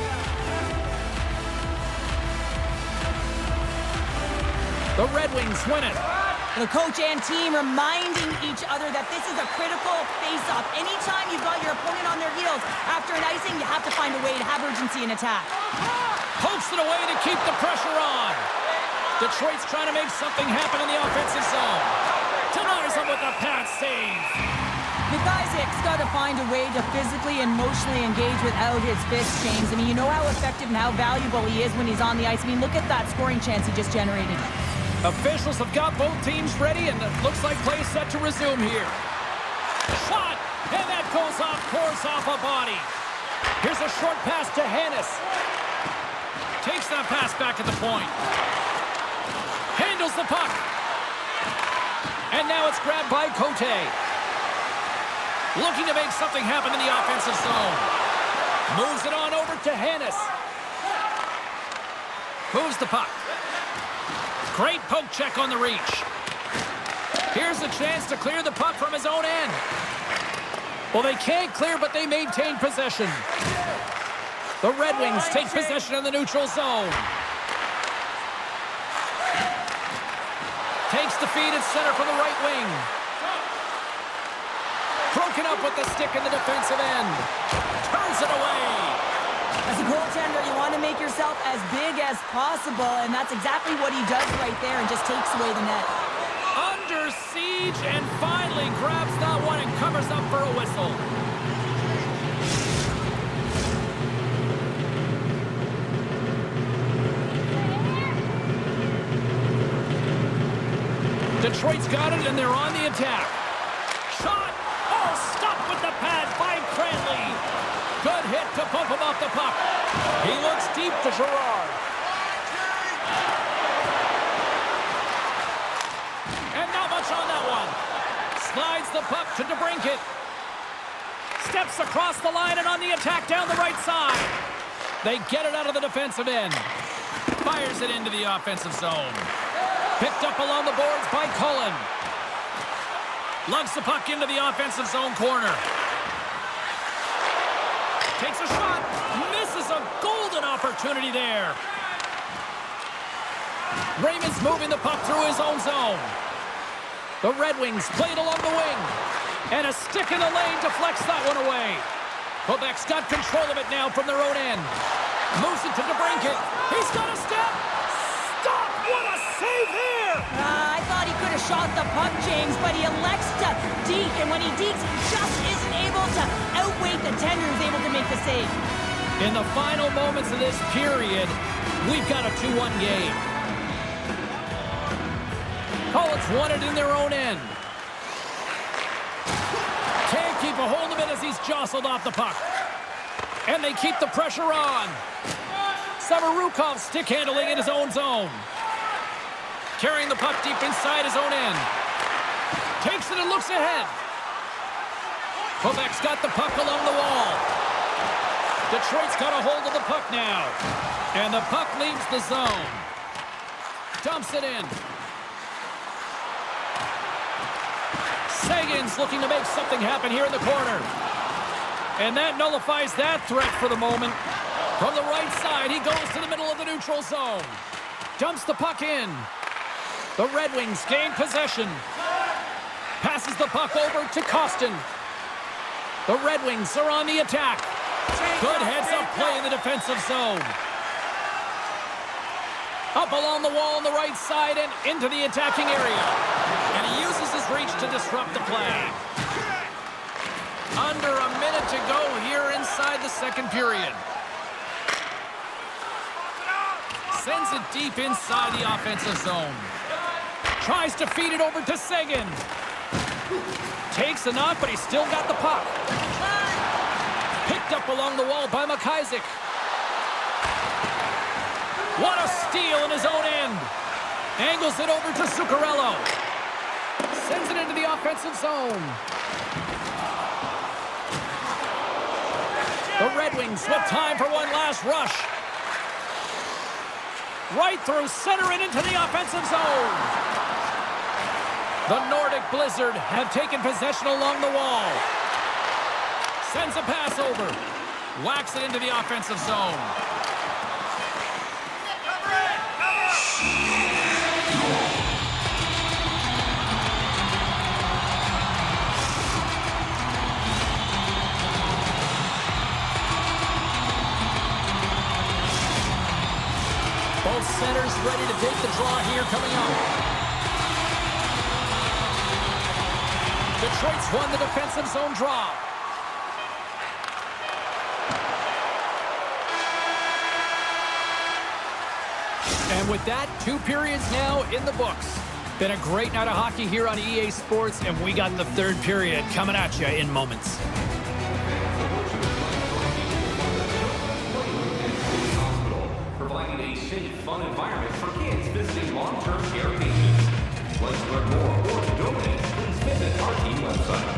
The Red Wings win it. The coach and team reminding each other that this is a critical face-off. Anytime you've got your opponent on their heels after an icing, you have to find a way to have urgency in attack. Pokes it away to keep the pressure on. Detroit's trying to make something happen in the offensive zone. Denies him with a pad save. McIsaac's got to find a way to physically and emotionally engage without his fists, James. I mean, you know how effective and how valuable he is when he's on the ice. I mean, look at that scoring chance he just generated. Officials have got both teams ready, and it looks like play is set to resume here. Shot, and that goes off course off a body. Here's a short pass to Hannes. Takes that pass back at the point. Handles the puck. And now it's grabbed by Cote. Looking to make something happen in the offensive zone. Moves it on over to Hannes. Moves the puck. Great poke check on the reach. Here's a chance to clear the puck from his own end. Well, they can't clear, but they maintain possession. The Red Wings take possession in the neutral zone. Takes the feed at center from the right wing. Broken up with the stick in the defensive end. Turns it away. As a goaltender, you want to make yourself as big as possible, and that's exactly what he does right there and just takes away the net. Under siege and finally grabs that one and covers up for a whistle. Detroit's got it and they're on the attack. Shot! Oh, stopped with the pad by Cranley. Good hit to bump him off the puck. He looks deep to Gerard. And not much on that one. Slides the puck to DeBrincat. Steps across the line and on the attack down the right side. They get it out of the defensive end. Fires it into the offensive zone. Picked up along the boards by Cullen. Lugs the puck into the offensive zone corner. Takes a shot. Misses a golden opportunity there. Raymond's moving the puck through his own zone. The Red Wings played along the wing. And a stick in the lane deflects that one away. Quebec's got control of it now from their own end. Moves it to DeBrincat. He's got a step. Stop! What a save there! I thought he could have shot the puck, James, but he elects to deke. And when he dekes, he just isn't able to outweigh the tender who's able to make the save. In the final moments of this period, we've got a 2-1 game. Collins won it in their own end. Can't keep a hold of it as he's jostled off the puck. And they keep the pressure on. Samarukov stick handling in his own zone. Carrying the puck deep inside his own end. Takes it and looks ahead. Quebec's got the puck along the wall. Detroit's got a hold of the puck now. And the puck leaves the zone. Dumps it in. Sagan's looking to make something happen here in the corner. And that nullifies that threat for the moment. From the right side, he goes to the middle of the neutral zone. Dumps the puck in. The Red Wings gain possession. Passes the puck over to Costin. The Red Wings are on the attack. Good heads-up play in the defensive zone. Up along the wall on the right side and into the attacking area. And he uses his reach to disrupt the play. Under a minute to go here inside the second period. Sends it deep inside the offensive zone. Tries to feed it over to Sagan. Takes a knock, but he's still got the puck. Picked up along the wall by McIsaac. What a steal in his own end. Angles it over to Zuccarello. Sends it into the offensive zone. The Red Wings with time for one last rush. Right through center and into the offensive zone. The Nordic Blizzard have taken possession along the wall. Sends a pass over. Whacks it into the offensive zone. Both centers ready to take the draw here coming up. Detroit's won the defensive zone draw. And with that, 2 periods now in the books. Been a great night of hockey here on EA Sports, and we got the 3rd period coming at you in moments. Providing a safe, fun environment for kids visiting long-term care patients. Like to learn more or to donate, please visit our team website.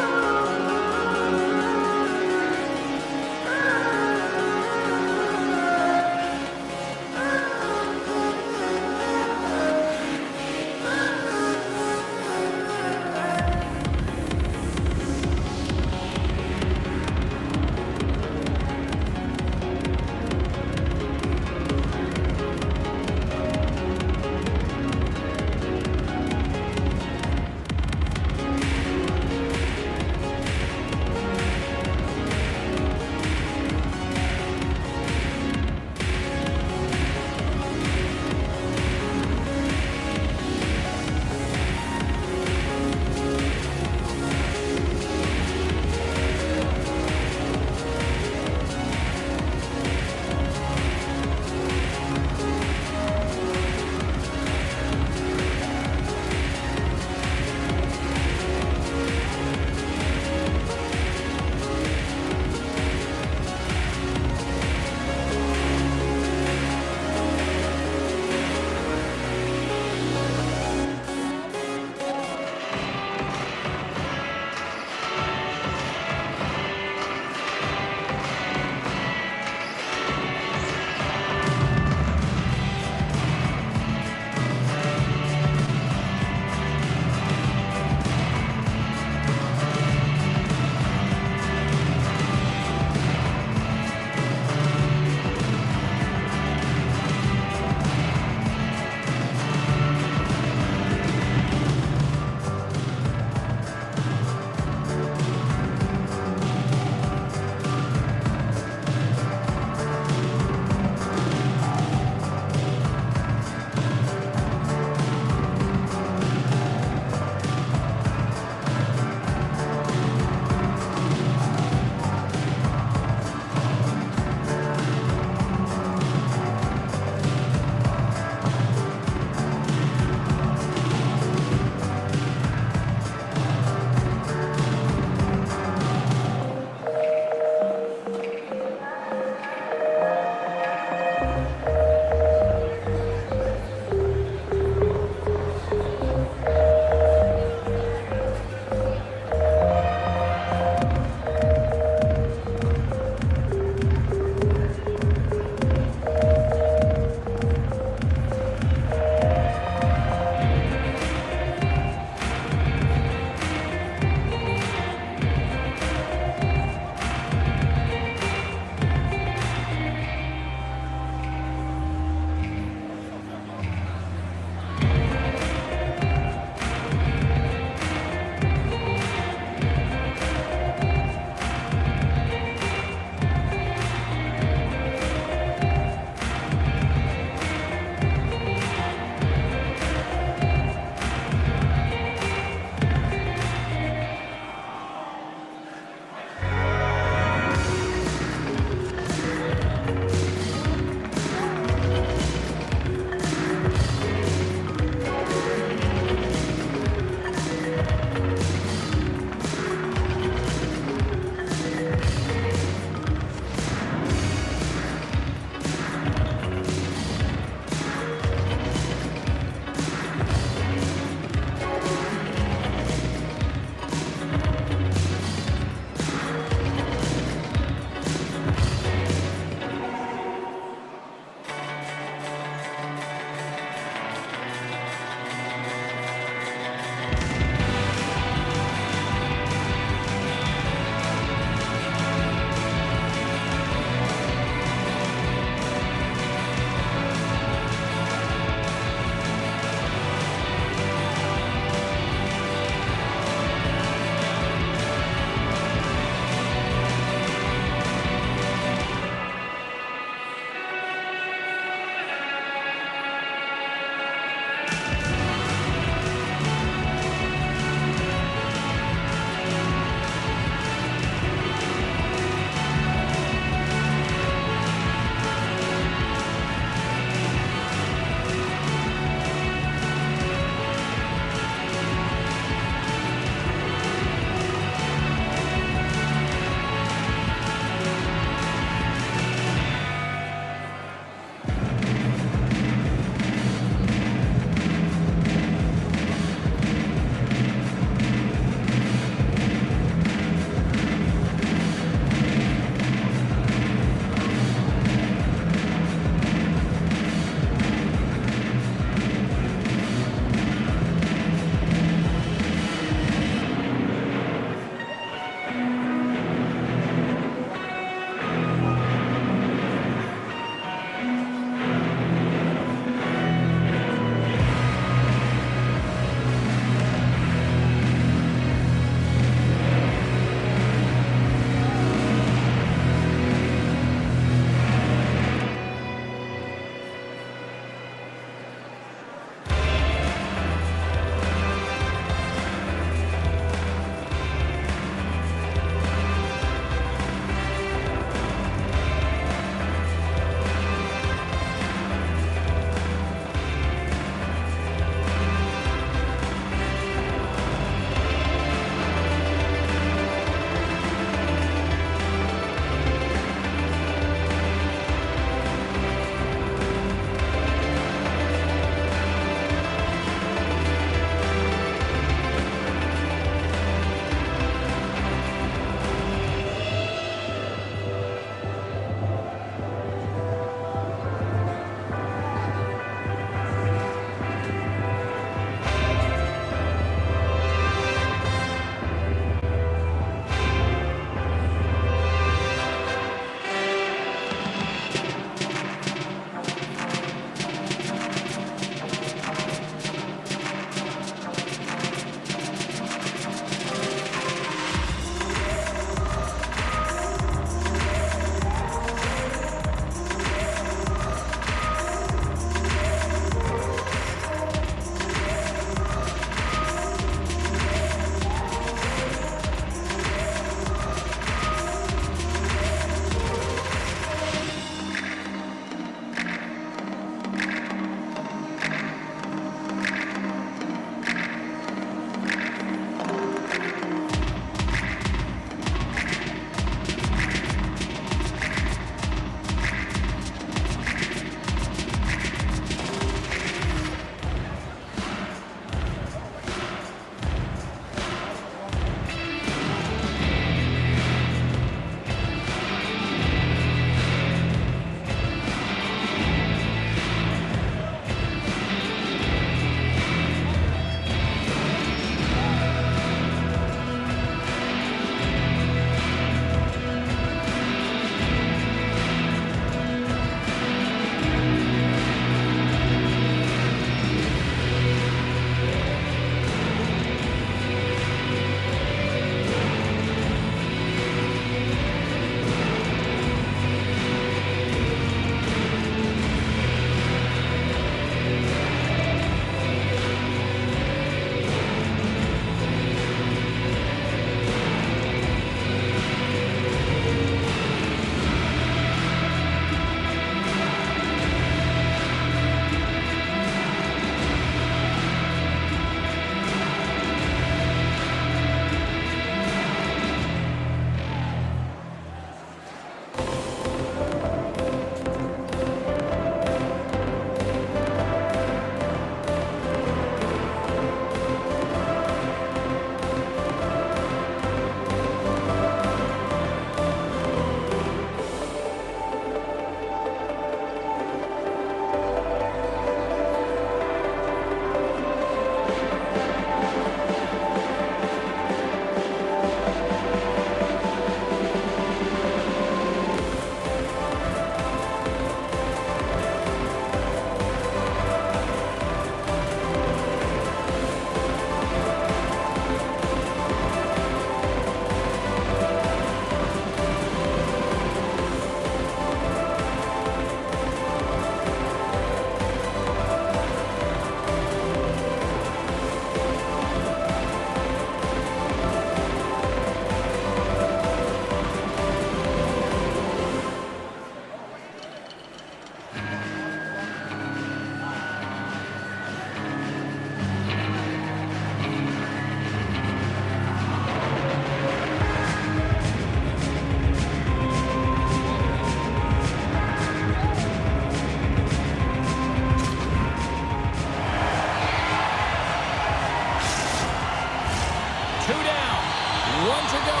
One to go.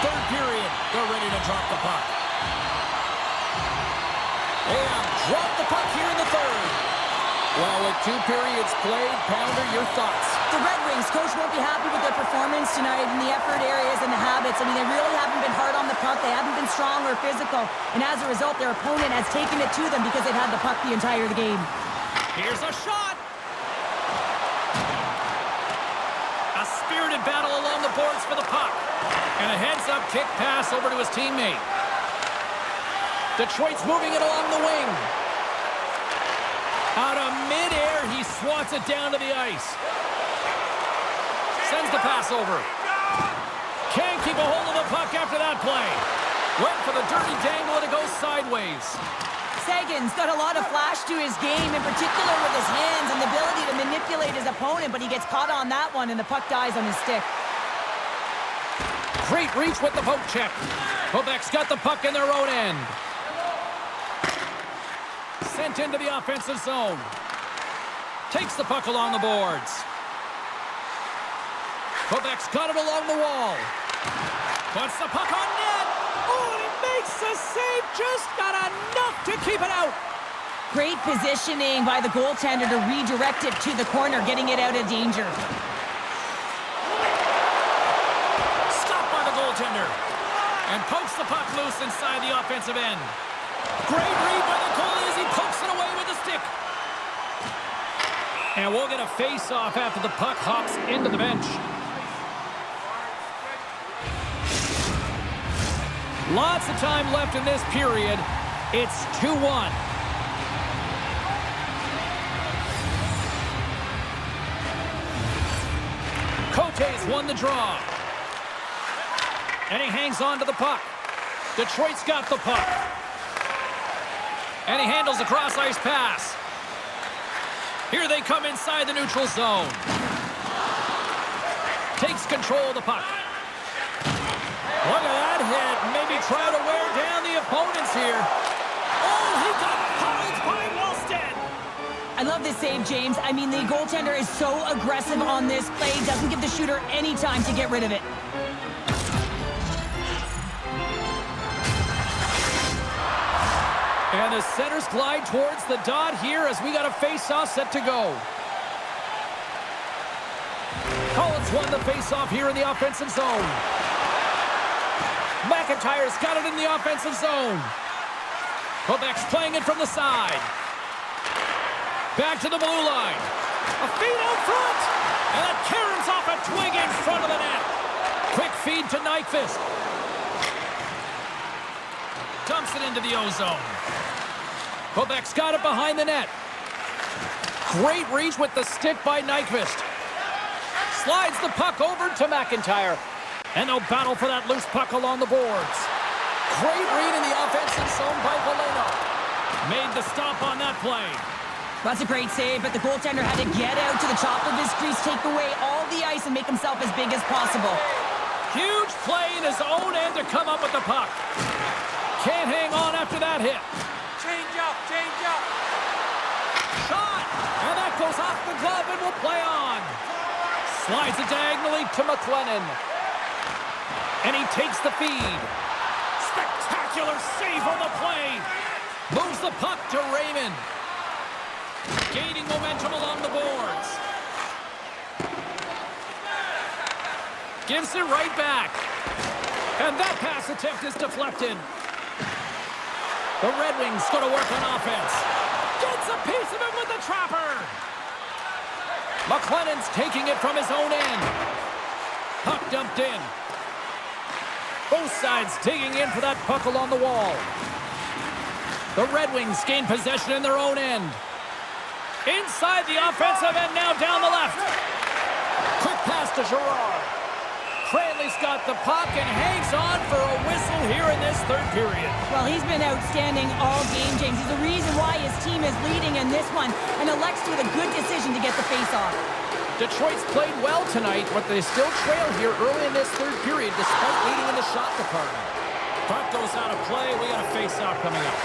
Third period. They're ready to drop the puck. And drop the puck here in the third. Well, with 2 periods played, Pounder, your thoughts? The Red Wings coach won't be happy with their performance tonight in the effort areas and the habits. I mean, they really haven't been hard on the puck. They haven't been strong or physical. And as a result, their opponent has taken it to them because they've had the puck the entire game. Here's a shot. A spirited battle along the boards for the puck. And a heads-up kick pass over to his teammate. Detroit's moving it along the wing. Out of midair, he swats it down to the ice. Sends the pass over. Can't keep a hold of the puck after that play. Went for the dirty dangle and it goes sideways. Sagan's got a lot of flash to his game, in particular with his hands and the ability to manipulate his opponent, but he gets caught on that one and the puck dies on his stick. Great reach with the poke check. Quebec's got the puck in their own end. Sent into the offensive zone. Takes the puck along the boards. Quebec's got it along the wall. Puts the puck on net. Oh, he makes the save. Just got enough to keep it out. Great positioning by the goaltender to redirect it to the corner, getting it out of danger. Stopped by the goaltender. And pokes the puck loose inside the offensive end. Great read by the goalie as he pokes it away with the stick. And we'll get a face-off after the puck hops into the bench. Lots of time left in this period. It's 2-1. Cote's won the draw. And he hangs on to the puck. Detroit's got the puck. And he handles a cross-ice pass. Here they come inside the neutral zone. Takes control of the puck. Look at that hit. Maybe try to wear down the opponents here. Oh, he got pummeled by Wallstead. I love this save, James. I mean, the goaltender is so aggressive on this play. Doesn't give the shooter any time to get rid of it. And the centers glide towards the dot here as we got a face-off set to go. Collins won the face-off here in the offensive zone. McIntyre's got it in the offensive zone. Quebec's playing it from the side. Back to the blue line. A feed out front. And it caroms off a twig in front of the net. Quick feed to Nyquist. Dumps it into the O-zone. Quebec's got it behind the net. Great reach with the stick by Nyquist. Slides the puck over to McIntyre. And they'll battle for that loose puck along the boards. Great read in the offensive zone by Valeno. Made the stop on that play. That's a great save, but the goaltender had to get out to the top of his crease, take away all the ice, and make himself as big as possible. Huge play in his own end to come up with the puck. Can't hang on after that hit. Change up, change up. Shot! And that goes off the glove and will play on. Slides it diagonally to McLennan. And he takes the feed. Spectacular save on the play. Moves the puck to Raymond. Gaining momentum along the boards. Gives it right back. And that pass attempt is deflected. The Red Wings going to work on offense. Gets a piece of it with the trapper. McLennan's taking it from his own end. Puck dumped in. Both sides digging in for that puck along the wall. The Red Wings gain possession in their own end. Inside the offensive end, now down the left. Quick pass to Girard. Cranley's got the puck and hangs on for a whistle here in this third period. Well, he's been outstanding all game, James. He's the reason why his team is leading in this one, and elects with a good decision to get the face-off. Detroit's played well tonight, but they still trail here early in this third period despite leading in the shot department. Puck goes out of play. We got a face-off coming up.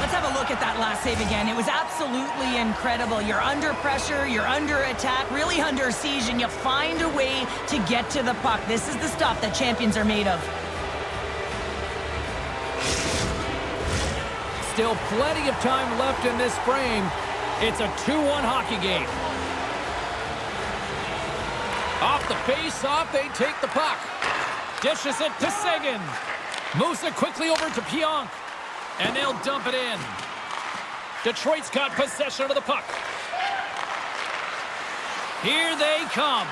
Let's have a look at that last save again. It was absolutely incredible. You're under pressure, you're under attack, really under siege, and you find a way to get to the puck. This is the stuff that champions are made of. Still plenty of time left in this frame. It's a 2-1 hockey game. Off the face-off, they take the puck. Dishes it to Saison. Moves it quickly over to Pionk. And they'll dump it in. Detroit's got possession of the puck. Here they come.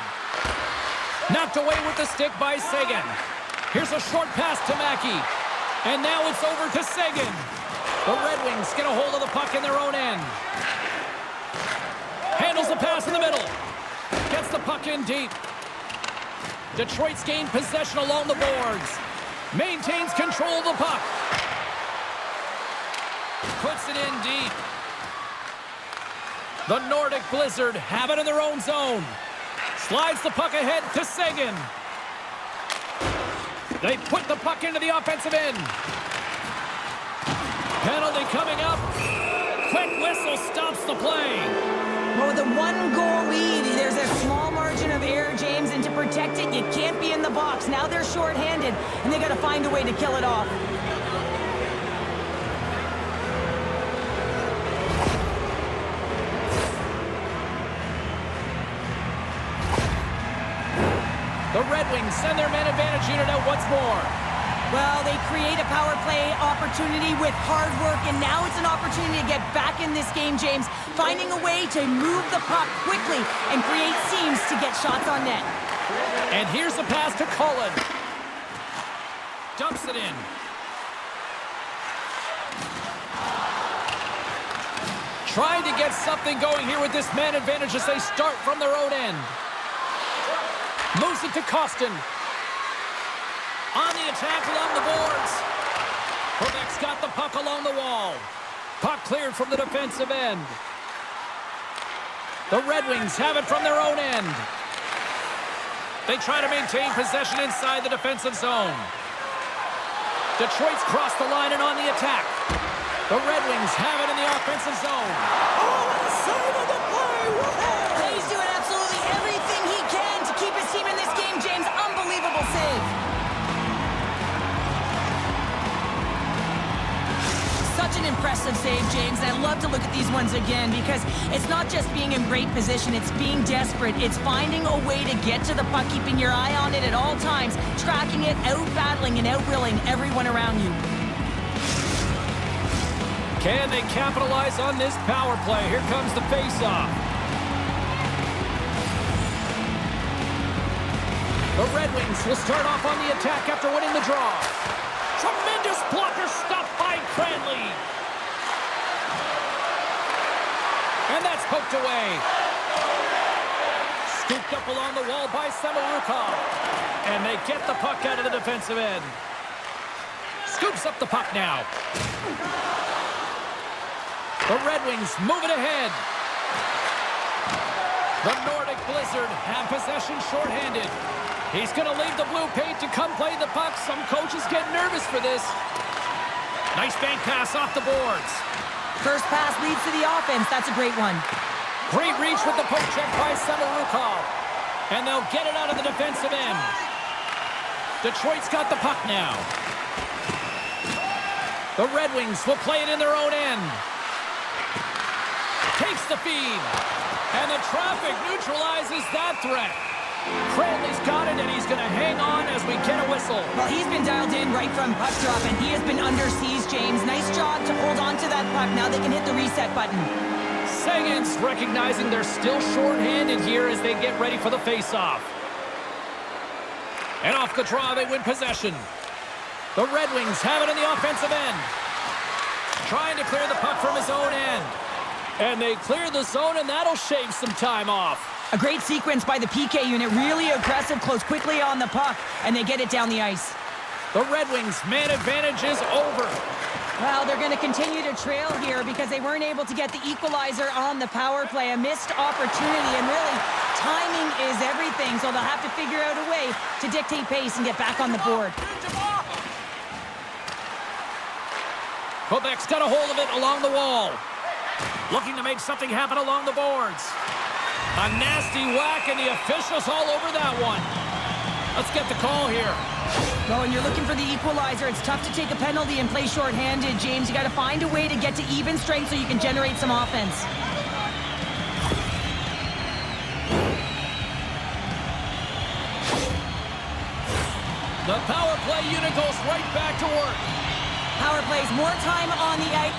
Knocked away with the stick by Saison. Here's a short pass to Mackey. And now it's over to Saison. The Red Wings get a hold of the puck in their own end. Handles the pass in the middle. Gets the puck in deep. Detroit's gained possession along the boards. Maintains control of the puck. Puts it in deep. The Nordic Blizzard have it in their own zone. Slides the puck ahead to Saison. They put the puck into the offensive end. Penalty coming up. Quick whistle stops the play. Well, with a 1-goal lead, there's a small margin of error, James, and to protect it, you can't be in the box. Now they're shorthanded, and they got to find a way to kill it off. The Red Wings send their man advantage unit out once more. Well, they create a power play opportunity with hard work, and now it's an opportunity to get back in this game, James, finding a way to move the puck quickly and create seams to get shots on net. And here's the pass to Cullen. Dumps it in. Trying to get something going here with this man advantage as they start from their own end. Moves it to Costin. On the attack along the boards. Quebec's got the puck along the wall. Puck cleared from the defensive end. The Red Wings have it from their own end. They try to maintain possession inside the defensive zone. Detroit's crossed the line and on the attack. The Red Wings have it in the offensive zone. Oh, and the save of the play! Whoa! He's doing absolutely everything he can to keep his team in this game, James. Unbelievable save. Such an impressive save, James. I love to look at these ones again because it's not just being in great position, it's being desperate. It's finding a way to get to the puck, keeping your eye on it at all times, tracking it, out-battling and out-willing everyone around you. Can they capitalize on this power play? Here comes the face-off. The Red Wings will start off on the attack after winning the draw. Tremendous blocker stopped by Cranley. And that's poked away. Scooped up along the wall by Samorukov. And they get the puck out of the defensive end. Scoops up the puck now. The Red Wings move it ahead. The Nordic Blizzard have possession shorthanded. He's going to leave the blue paint to come play the puck. Some coaches get nervous for this. Nice bank pass off the boards. First pass leads to the offense. That's a great one. Great reach with the poke check by Samorukov. And they'll get it out of the defensive end. Detroit's got the puck now. The Red Wings will play it in their own end. Takes the feed. And the traffic neutralizes that threat. Cranley's got it, and he's going to hang on as we get a whistle. Well, he's been dialed in right from puck drop, and he has been under siege, James. Nice job to hold on to that puck. Now they can hit the reset button. Sagan's recognizing they're still shorthanded here as they get ready for the face-off. And off the draw, they win possession. The Red Wings have it in the offensive end. Trying to clear the puck from his own end. And they clear the zone, and that'll shave some time off. A great sequence by the PK unit. Really aggressive, close quickly on the puck, and they get it down the ice. The Red Wings' man advantage is over. Well, they're going to continue to trail here because they weren't able to get the equalizer on the power play. A missed opportunity, and really, timing is everything, so they'll have to figure out a way to dictate pace and get back on the board. Quebec's got a hold of it along the wall. Looking to make something happen along the boards. A nasty whack, and the officials all over that one. Let's get the call here. Well, when you're looking for the equalizer, it's tough to take a penalty and play shorthanded, James. You got to find a way to get to even strength so you can generate some offense. The power play unit goes right back to work. Power plays, more time on the ice.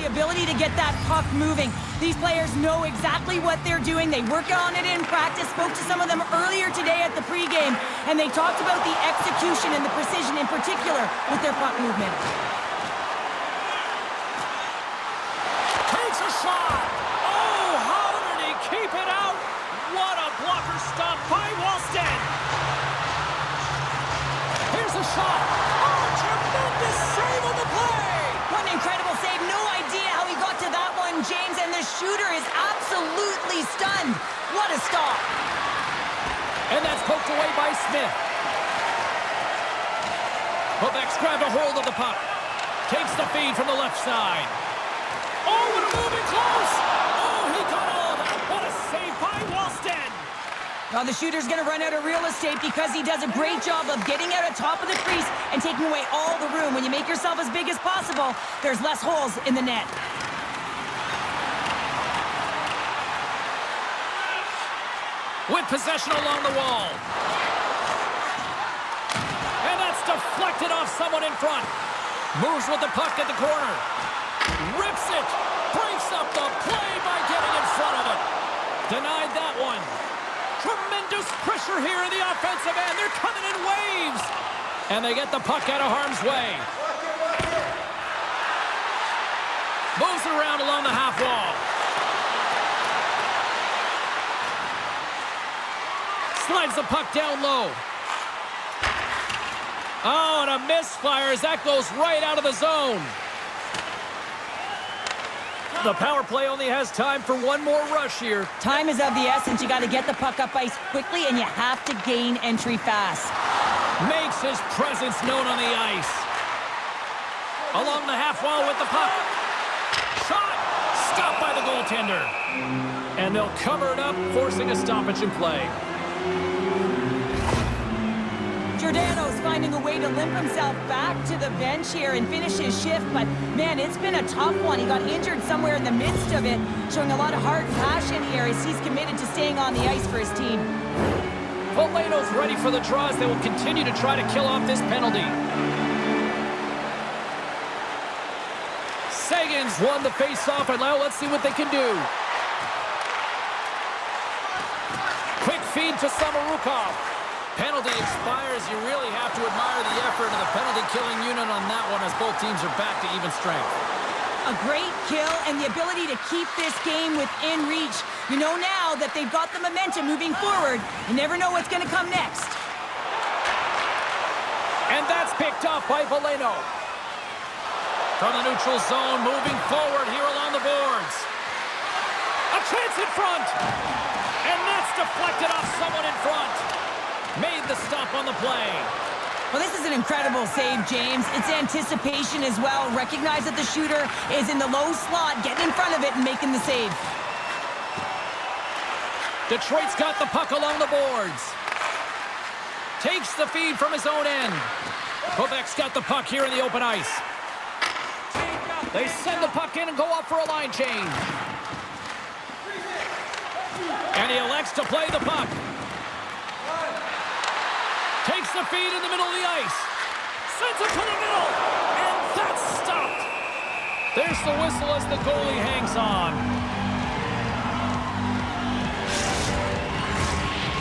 Ability to get that puck moving. These players know exactly what they're doing. They work on it in practice. Spoke to some of them earlier today at the pregame, and they talked about the execution and the precision in particular with their puck movement. Takes a shot. Oh, how did he keep it out? What a blocker stop by Walston. Here's a shot. Oh, tremendous save on the play. What an incredible save. No idea how he got to that one, James, and the shooter is absolutely stunned. What a stop. And that's poked away by Smith. Quebec's grabbed a hold of the puck. Takes the feed from the left side. Oh, what a move in close. Oh, he got all of it. What a save by Walston. Well, the shooter's going to run out of real estate because he does a great job of getting out of top of the crease and taking away all the room. When you make yourself as big as possible, there's less holes in the net. With possession along the wall. And that's deflected off someone in front. Moves with the puck at the corner. Rips it. Breaks up the play by getting in front of it. Denied that one. Tremendous pressure here in the offensive end. They're coming in waves. And they get the puck out of harm's way. Moves it around along the half wall. Slides the puck down low. Oh, and a misfire as that goes right out of the zone. The power play only has time for one more rush here. Time is of the essence. You got to get the puck up ice quickly, and you have to gain entry fast. Makes his presence known on the ice. Along the half wall with the puck. Shot! Stopped by the goaltender. And they'll cover it up, forcing a stoppage in play. Giordano's finding a way to limp himself back to the bench here and finish his shift, but man, it's been a tough one. He got injured somewhere in the midst of it, showing a lot of heart and passion here as he's committed to staying on the ice for his team. Poleto's ready for the draws. They will continue to try to kill off this penalty. Sagan's won the face-off, and now let's see what they can do. Quick feed to Samorukov. Penalty expires. You really have to admire the effort of the penalty-killing unit on that one as both teams are back to even strength. A great kill and the ability to keep this game within reach. You know now that they've got the momentum moving forward. You never know what's going to come next. And And that's picked up by Valeno. From the neutral zone, moving forward here along the boards. A chance in front. And that's deflected off someone in front. Made the stop on the play. Well, this is an incredible save, James. It's anticipation as well. Recognize that the shooter is in the low slot, getting in front of it and making the save. Detroit's got the puck along the boards. Takes the feed from his own end. Quebec's got the puck here in the open ice. They send the puck in and go up for a line change. And he elects to play the puck. Takes the feed in the middle of the ice. Sends it to the middle. And that's stopped. There's the whistle as the goalie hangs on.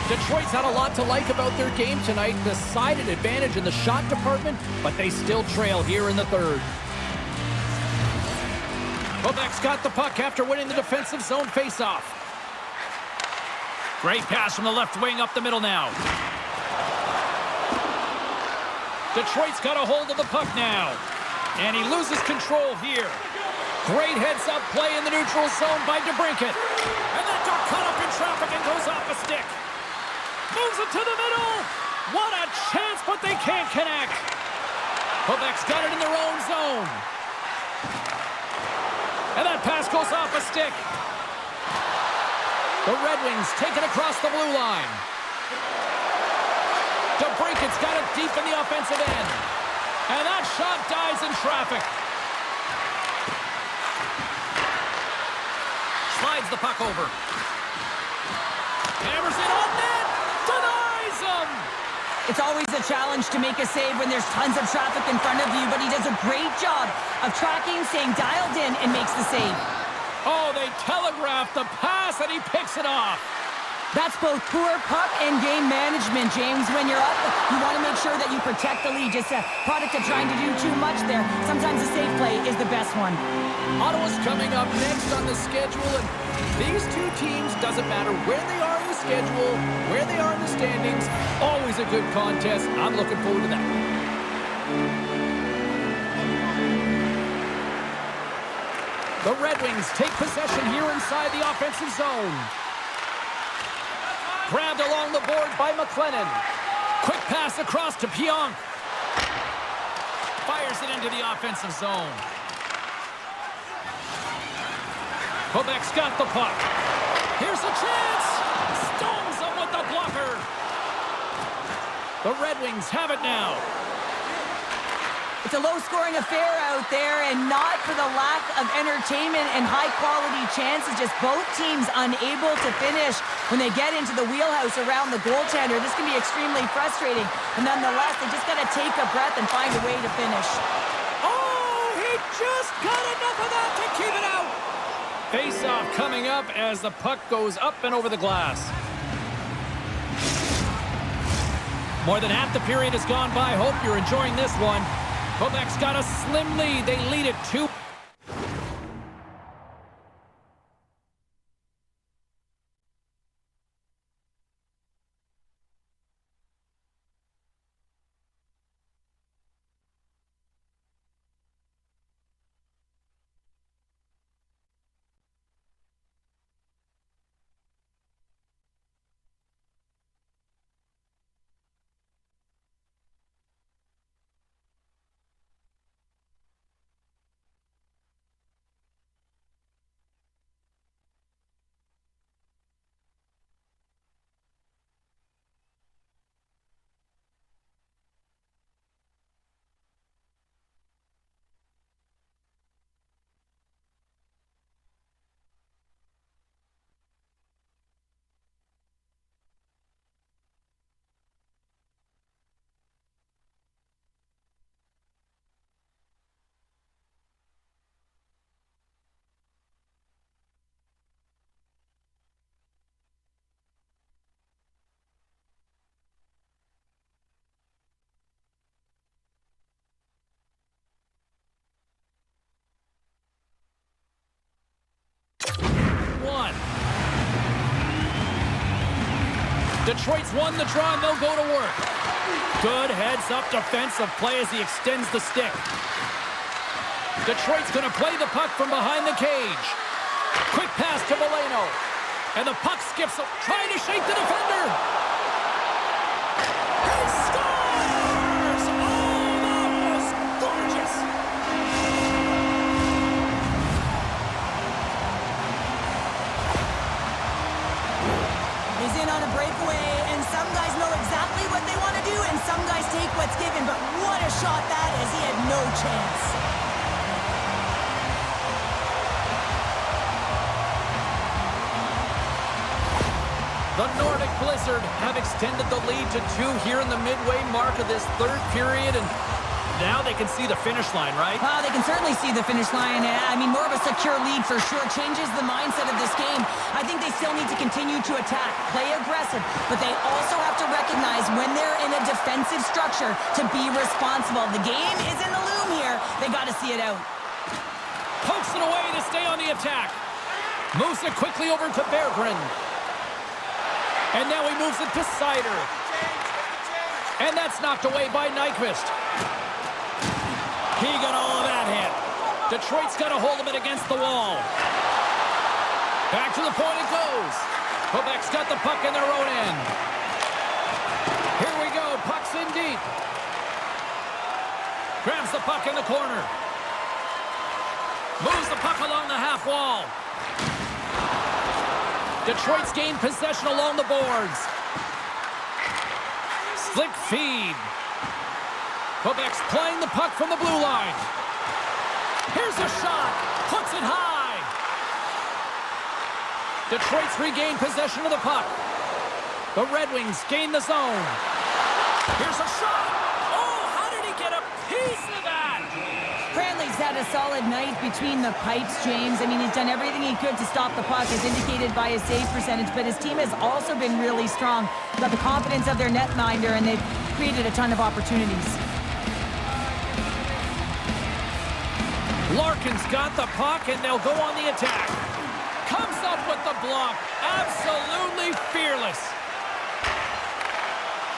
Detroit's had a lot to like about their game tonight. Decided advantage in the shot department, but they still trail here in the third. Quebec's got the puck after winning the defensive zone faceoff. Great pass from the left wing up the middle now. Detroit's got a hold of the puck now. And he loses control here. Great heads-up play in the neutral zone by DeBrincat. And that got caught up in traffic and goes off a stick. Moves it to the middle. What a chance, but they can't connect. Quebec's got it in their own zone. And that pass goes off a stick. The Red Wings take it across the blue line. DeBrincat's got it deep in the offensive end. And that shot dies in traffic. Slides the puck over. Hammers it on net. Denies him. It's always a challenge to make a save when there's tons of traffic in front of you, but he does a great job of tracking, staying dialed in, and makes the save. Oh, they telegraphed the pass, and he picks it off. That's both poor puck and game management, James. When you're up, you want to make sure that you protect the lead. Just a product of trying to do too much there. Sometimes a safe play is the best one. Ottawa's coming up next on the schedule, and these two teams, doesn't matter where they are in the schedule, where they are in the standings, always a good contest. I'm looking forward to that. The Red Wings take possession here inside the offensive zone. Grabbed along the board by McLennan. Quick pass across to Pionk. Fires it into the offensive zone. Quebec's got the puck. Here's a chance. Stones him with the blocker. The Red Wings have it now. It's a low-scoring affair out there, and not for the lack of entertainment and high-quality chances. Just both teams unable to finish when they get into the wheelhouse around the goaltender. This can be extremely frustrating, but nonetheless, they just got to take a breath and find a way to finish. Oh, he just got enough of that to keep it out. Face-off coming up as the puck goes up and over the glass. More than half the period has gone by. Hope you're enjoying this one. Quebec's got a slim lead. They lead it 2. Detroit's won the draw, and they'll go to work. Good heads-up defensive play as he extends the stick. Detroit's going to play the puck from behind the cage. Quick pass to Valeno. And the puck skips, trying to shake the defender. He scores! Oh, that was gorgeous! He's in on a breakaway, and some guys know exactly what they want to do, and some guys take what's given, but what a shot that is. He had no chance. The Nordic Blizzard have extended the lead to 2 here in the midway mark of this third period, and now they can see the finish line, right? Well, they can certainly see the finish line. I mean, more of a secure lead for sure. Changes the mindset of this game. I think they still need to continue to attack, play aggressive, but they also have to recognize when they're in a defensive structure to be responsible. The game is in the loom here. They got to see it out. Pokes it away to stay on the attack. Moves it quickly over to Berggren. And now he moves it to Seider. And that's knocked away by Nyquist. He got all of that hit. Detroit's got a hold of it against the wall. Back to the point it goes. Quebec's got the puck in their own end. Here we go. Puck's in deep. Grabs the puck in the corner. Moves the puck along the half wall. Detroit's gained possession along the boards. Slick feed. Quebec's playing the puck from the blue line. Here's a shot. Puts it high. Detroit's regained possession of the puck. The Red Wings gain the zone. Here's a shot. Oh, how did he get a piece of that? Cranley's had a solid night between the pipes, James. I mean, he's done everything he could to stop the puck, as indicated by his save percentage, but his team has also been really strong. Got the confidence of their netminder, and they've created a ton of opportunities. Larkin's got the puck, and they'll go on the attack. Comes up with the block. Absolutely fearless.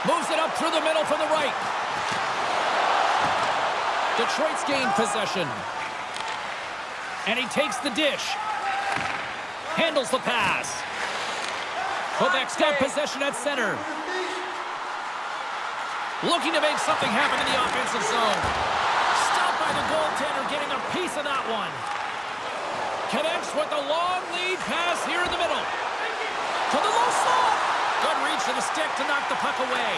Moves it up through the middle from the right. Detroit's gained possession. And he takes the dish. Handles the pass. Quebec's got possession at center. Looking to make something happen in the offensive zone. Stopped by the goaltender, getting a piece of that one. Connects with a long lead pass here in the middle. To the low slot. Good reach of the stick to knock the puck away.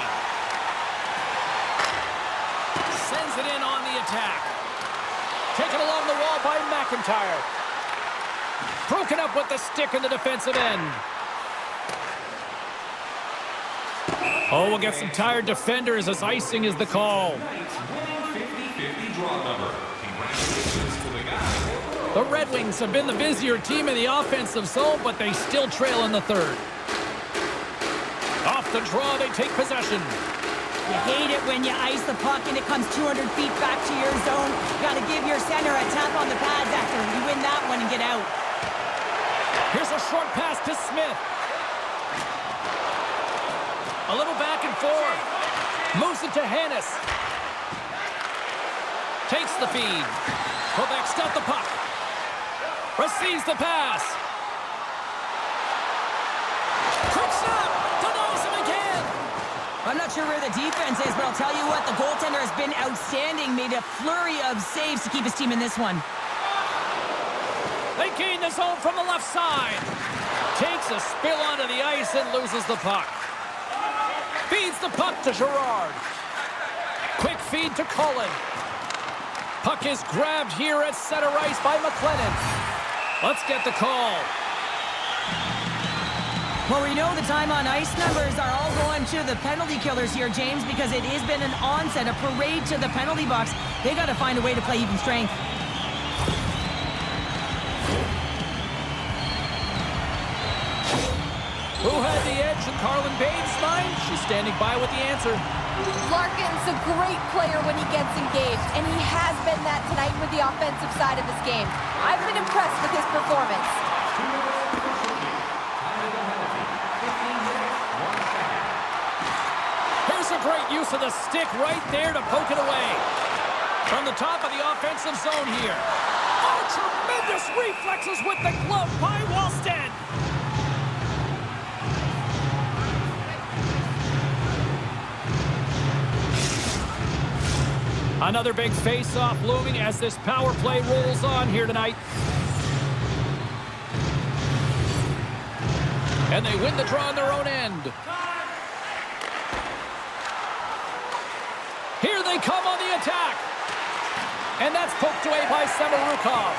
Sends it in on the attack. Taken along the wall by McIntyre. Broken up with the stick in the defensive end. Oh, we'll get some tired defenders as icing is the call. 50-50 draw number. Congratulations to the guy. The Red Wings have been the busier team in the offensive zone, but they still trail in the third. Off the draw, they take possession. You hate it when you ice the puck and it comes 200 feet back to your zone. Got to give your center a tap on the pads after you win that one and get out. Here's a short pass to Smith. A little back and forth. Moves it to Hannes. Takes the feed. Quebec's got the puck. Receives the pass. Quick shot. Denies him again. I'm not sure where the defense is, but I'll tell you what, the goaltender has been outstanding. Made a flurry of saves to keep his team in this one. They gain the zone from the left side. Takes a spill onto the ice and loses the puck. Feeds the puck to Girard. Quick feed to Cullen. Puck is grabbed here at center ice by McLennan. Let's get the call. Well, we know the time on ice numbers are all going to the penalty killers here, James, because it has been an onset, a parade to the penalty box. They got to find a way to play even strength. Who had the edge in Carlin Babe's mind? She's standing by with the answer. Larkin's a great player when he gets engaged, and he has been that tonight with the offensive side of this game. I've been impressed with his performance. Here's a great use of the stick right there to poke it away. From the top of the offensive zone here. Oh, tremendous reflexes with the glove by Wallstead. Another big face-off looming as this power play rolls on here tonight. And they win the draw on their own end. Here they come on the attack. And that's poked away by Samorukov.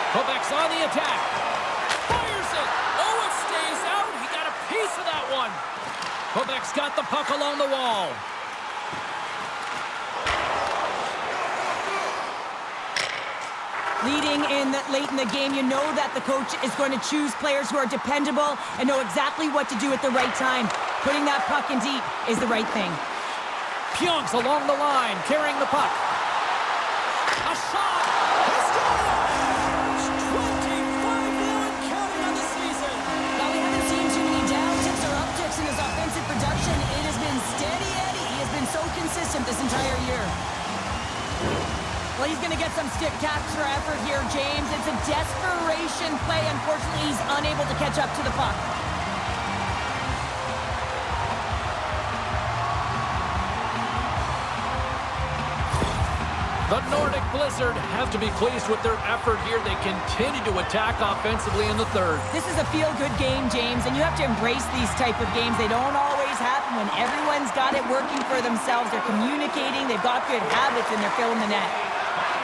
Quebec's on the attack. Fires it. Oh, it stays out. He got a piece of that one. Quebec's got the puck along the wall. Leading in late in the game, you know that the coach is going to choose players who are dependable and know exactly what to do at the right time. Putting that puck in deep is the right thing. Pionk's along the line, carrying the puck. A shot! He scores! 25 and counting on the season. While we haven't seen too many downticks or upticks in his offensive production, it has been steady Eddie. He has been so consistent this entire year. Well, he's going to get some stick capture effort here, James. It's a desperation play. Unfortunately, he's unable to catch up to the puck. The Nordic Blizzard have to be pleased with their effort here. They continue to attack offensively in the third. This is a feel-good game, James, and you have to embrace these type of games. They don't always happen when everyone's got it working for themselves. They're communicating. They've got good habits, and they're filling the net.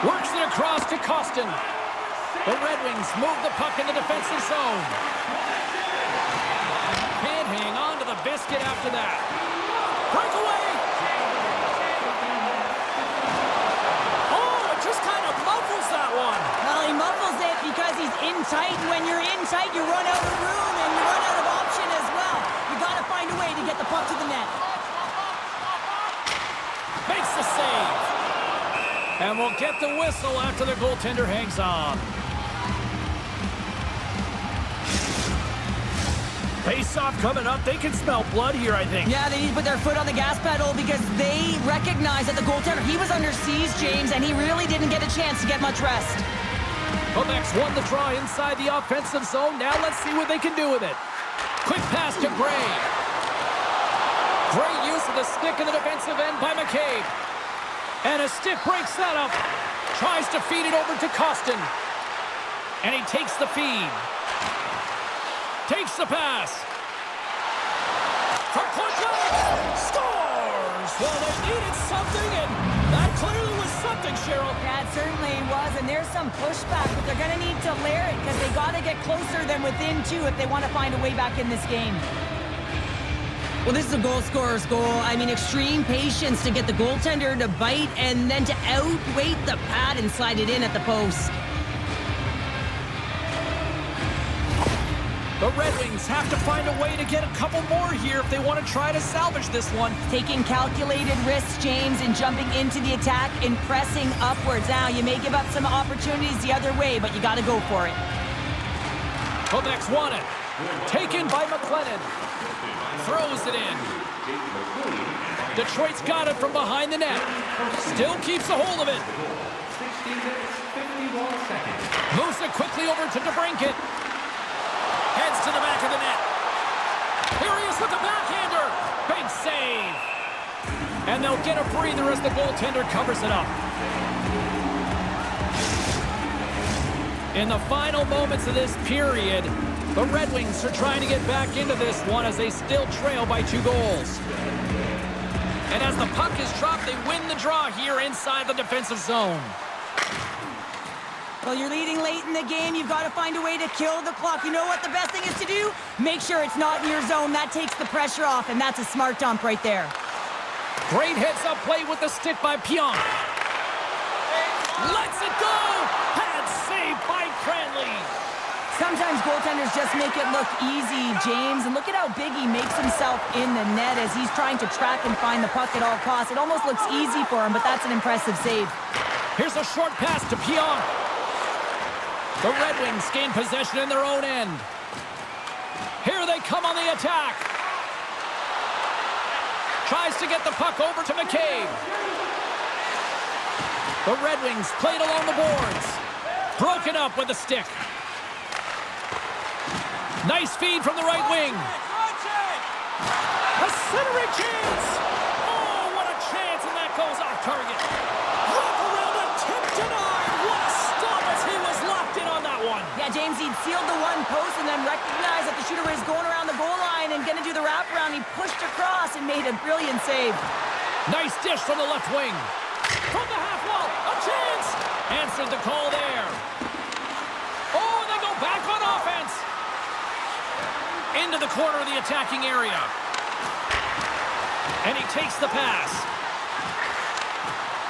Works it across to Kostin. The Red Wings move the puck in the defensive zone. Can't hang on to the biscuit after that. Breakaway! Oh, it just kind of muffles that one. Well, he muffles it because he's in tight, and when you're in tight, you run out of room, and you run out of option as well. You got to find a way to get the puck to the net. Makes the save. And we'll get the whistle after the goaltender hangs on. Face-off coming up. They can smell blood here, I think. Yeah, they need to put their foot on the gas pedal because they recognize that the goaltender, he was under siege, James, and he really didn't get a chance to get much rest. Quebec's won the draw inside the offensive zone. Now let's see what they can do with it. Quick pass to Gray. Great use of the stick in the defensive end by McCabe. And a stick breaks that up. Tries to feed it over to Kostin. And he takes the feed. Takes the pass. From point blank. Scores! Well, they needed something, and that clearly was something, Cheryl. That certainly was, and there's some pushback, but they're going to need to layer it because they got to get closer than within two if they want to find a way back in this game. Well, this is a goal scorer's goal. I mean, extreme patience to get the goaltender to bite and then to outweight the pad and slide it in at the post. The Red Wings have to find a way to get a couple more here if they want to try to salvage this one. Taking calculated risks, James, and jumping into the attack and pressing upwards. Now, you may give up some opportunities the other way, but you got to go for it. Quebec's won it. Taken by McLennan. Throws it in. Detroit's got it from behind the net. Still keeps a hold of it. 60 minutes, 51 seconds. Moves it quickly over to DeBrincat. Heads to the back of the net. Here he is with the backhander. Big save. And they'll get a breather as the goaltender covers it up. In the final moments of this period, the Red Wings are trying to get back into this one as they still trail by 2 goals. And as the puck is dropped, they win the draw here inside the defensive zone. Well, you're leading late in the game. You've got to find a way to kill the clock. You know what the best thing is to do? Make sure it's not in your zone. That takes the pressure off, and that's a smart dump right there. Great heads-up play with the stick by Pionk. Lets it go! Pad saved by Cranley. Sometimes goaltenders just make it look easy, James. And look at how big he makes himself in the net as he's trying to track and find the puck at all costs. It almost looks easy for him, but that's an impressive save. Here's a short pass to Pionk. The Red Wings gain possession in their own end. Here they come on the attack. Tries to get the puck over to McCabe. The Red Wings played along the boards. Broken up with a stick. Nice feed from the right wing. A centering chance. Oh, what a chance, and that goes off target. Wrap around a tip denied. What a stop as he was locked in on that one. Yeah, James, he'd sealed the one post and then recognized that the shooter was going around the goal line and going to do the wraparound. He pushed across and made a brilliant save. Nice dish from the left wing. From the half wall, a chance. Answered the call there. Oh, and they go back on offense. Into the corner of the attacking area. And he takes the pass.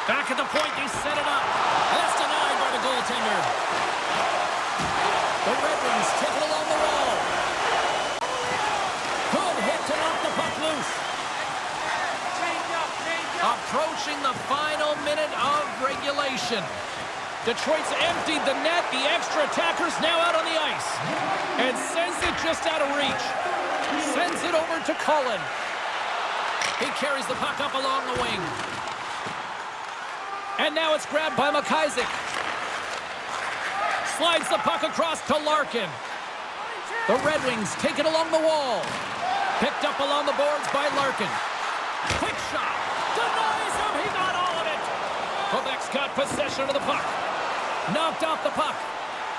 Back at the point, they set it up. That's denied by the goaltender. The Red Wings take it along the wall. Good hit to knock the puck loose. Approaching the final minute of regulation. Detroit's emptied the net. The extra attacker's now out on the ice. And sends it just out of reach. Sends it over to Cullen. He carries the puck up along the wing. And now it's grabbed by McIsaac. Slides the puck across to Larkin. The Red Wings take it along the wall. Picked up along the boards by Larkin. Quick shot. Denies him. He got all of it. Quebec's got possession of the puck. Knocked off the puck.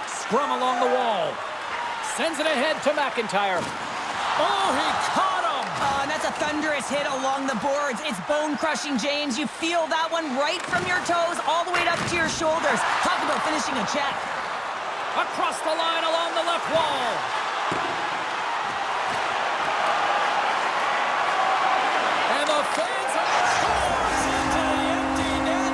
Scrum along the wall. Sends it ahead to McIntyre. Oh, he caught him. And that's a thunderous hit along the boards. It's bone-crushing, James. You feel that one right from your toes all the way up to your shoulders. Talk about finishing a check. Across the line along the left wall. And the fans scores into the empty net.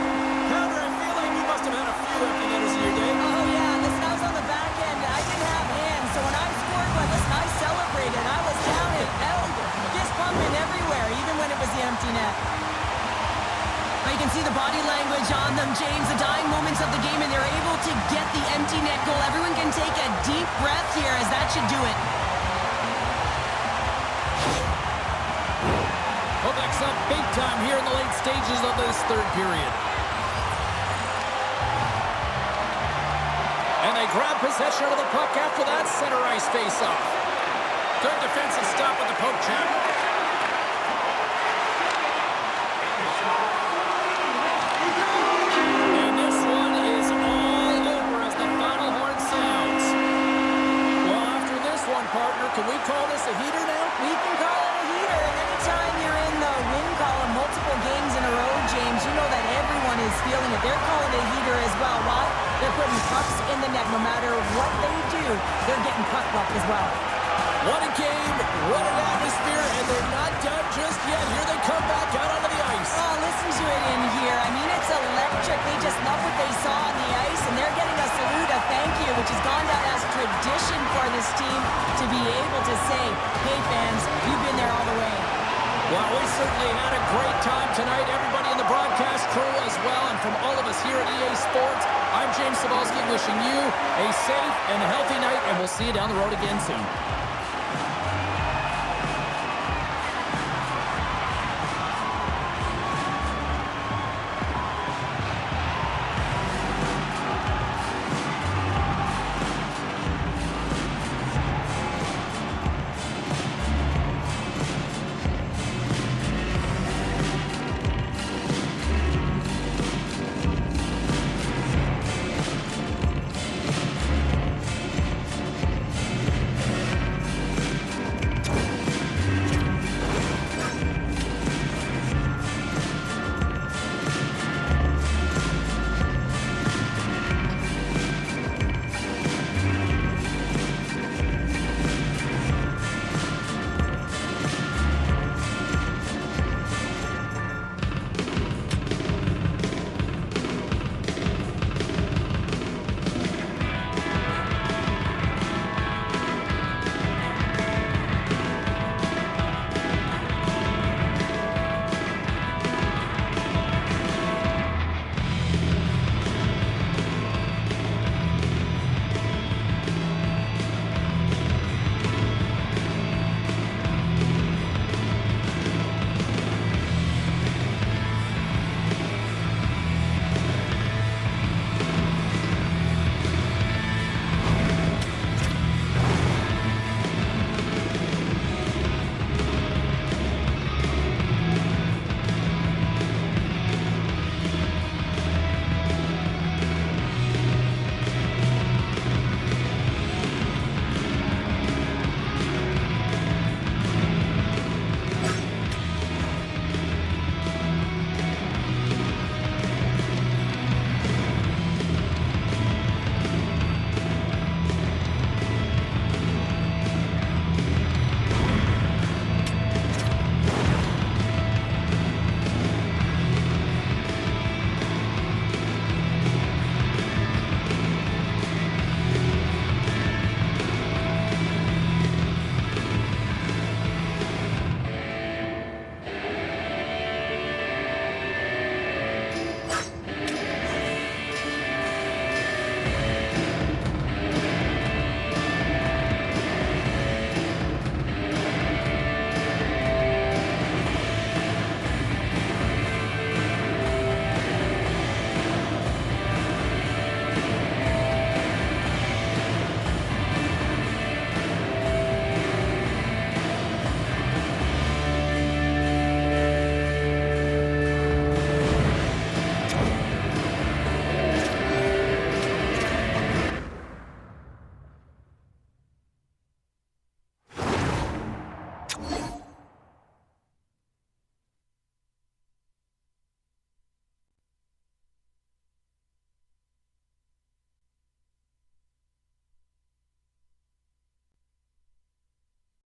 Pounder, I feel like you must have had a few empty netters in your day. Oh, yeah. Listen, I was on the back end. I didn't have hands. So when I scored one, listen, I celebrated. I was down and out, fist pumping everywhere, even when it was the empty net. But you can see the body language on them, James. The dying moments of the game, and they're able to get the empty net goal. Everyone can take a deep breath here, as that should do it. Quebec's up big time here in the late stages of this third period. And they grab possession of the puck after that center ice face-off. Good defensive stop with the poke check. And this one is all over as the final horn sounds. Well, after this one, partner, can we call this a heater now? We can call it a heater, and anytime you're in the win column multiple games in a row, James, you know that everyone is feeling it. They're calling it a heater as well. Why? They're putting pucks in the net. No matter what they do, they're getting puck luck as well. What a game, what an atmosphere, and they're not done just yet. Here they come back out onto the ice. Oh, listen to it in here. I mean, it's electric. They just love what they saw on the ice, and they're getting a salute, a thank you, which has gone down as tradition for this team to be able to say, hey, fans, you've been there all the way. Well, we certainly had a great time tonight. Everybody in the broadcast crew as well, and from all of us here at EA Sports, I'm James S.O.A.C.J.V wishing you a safe and healthy night, and we'll see you down the road again soon.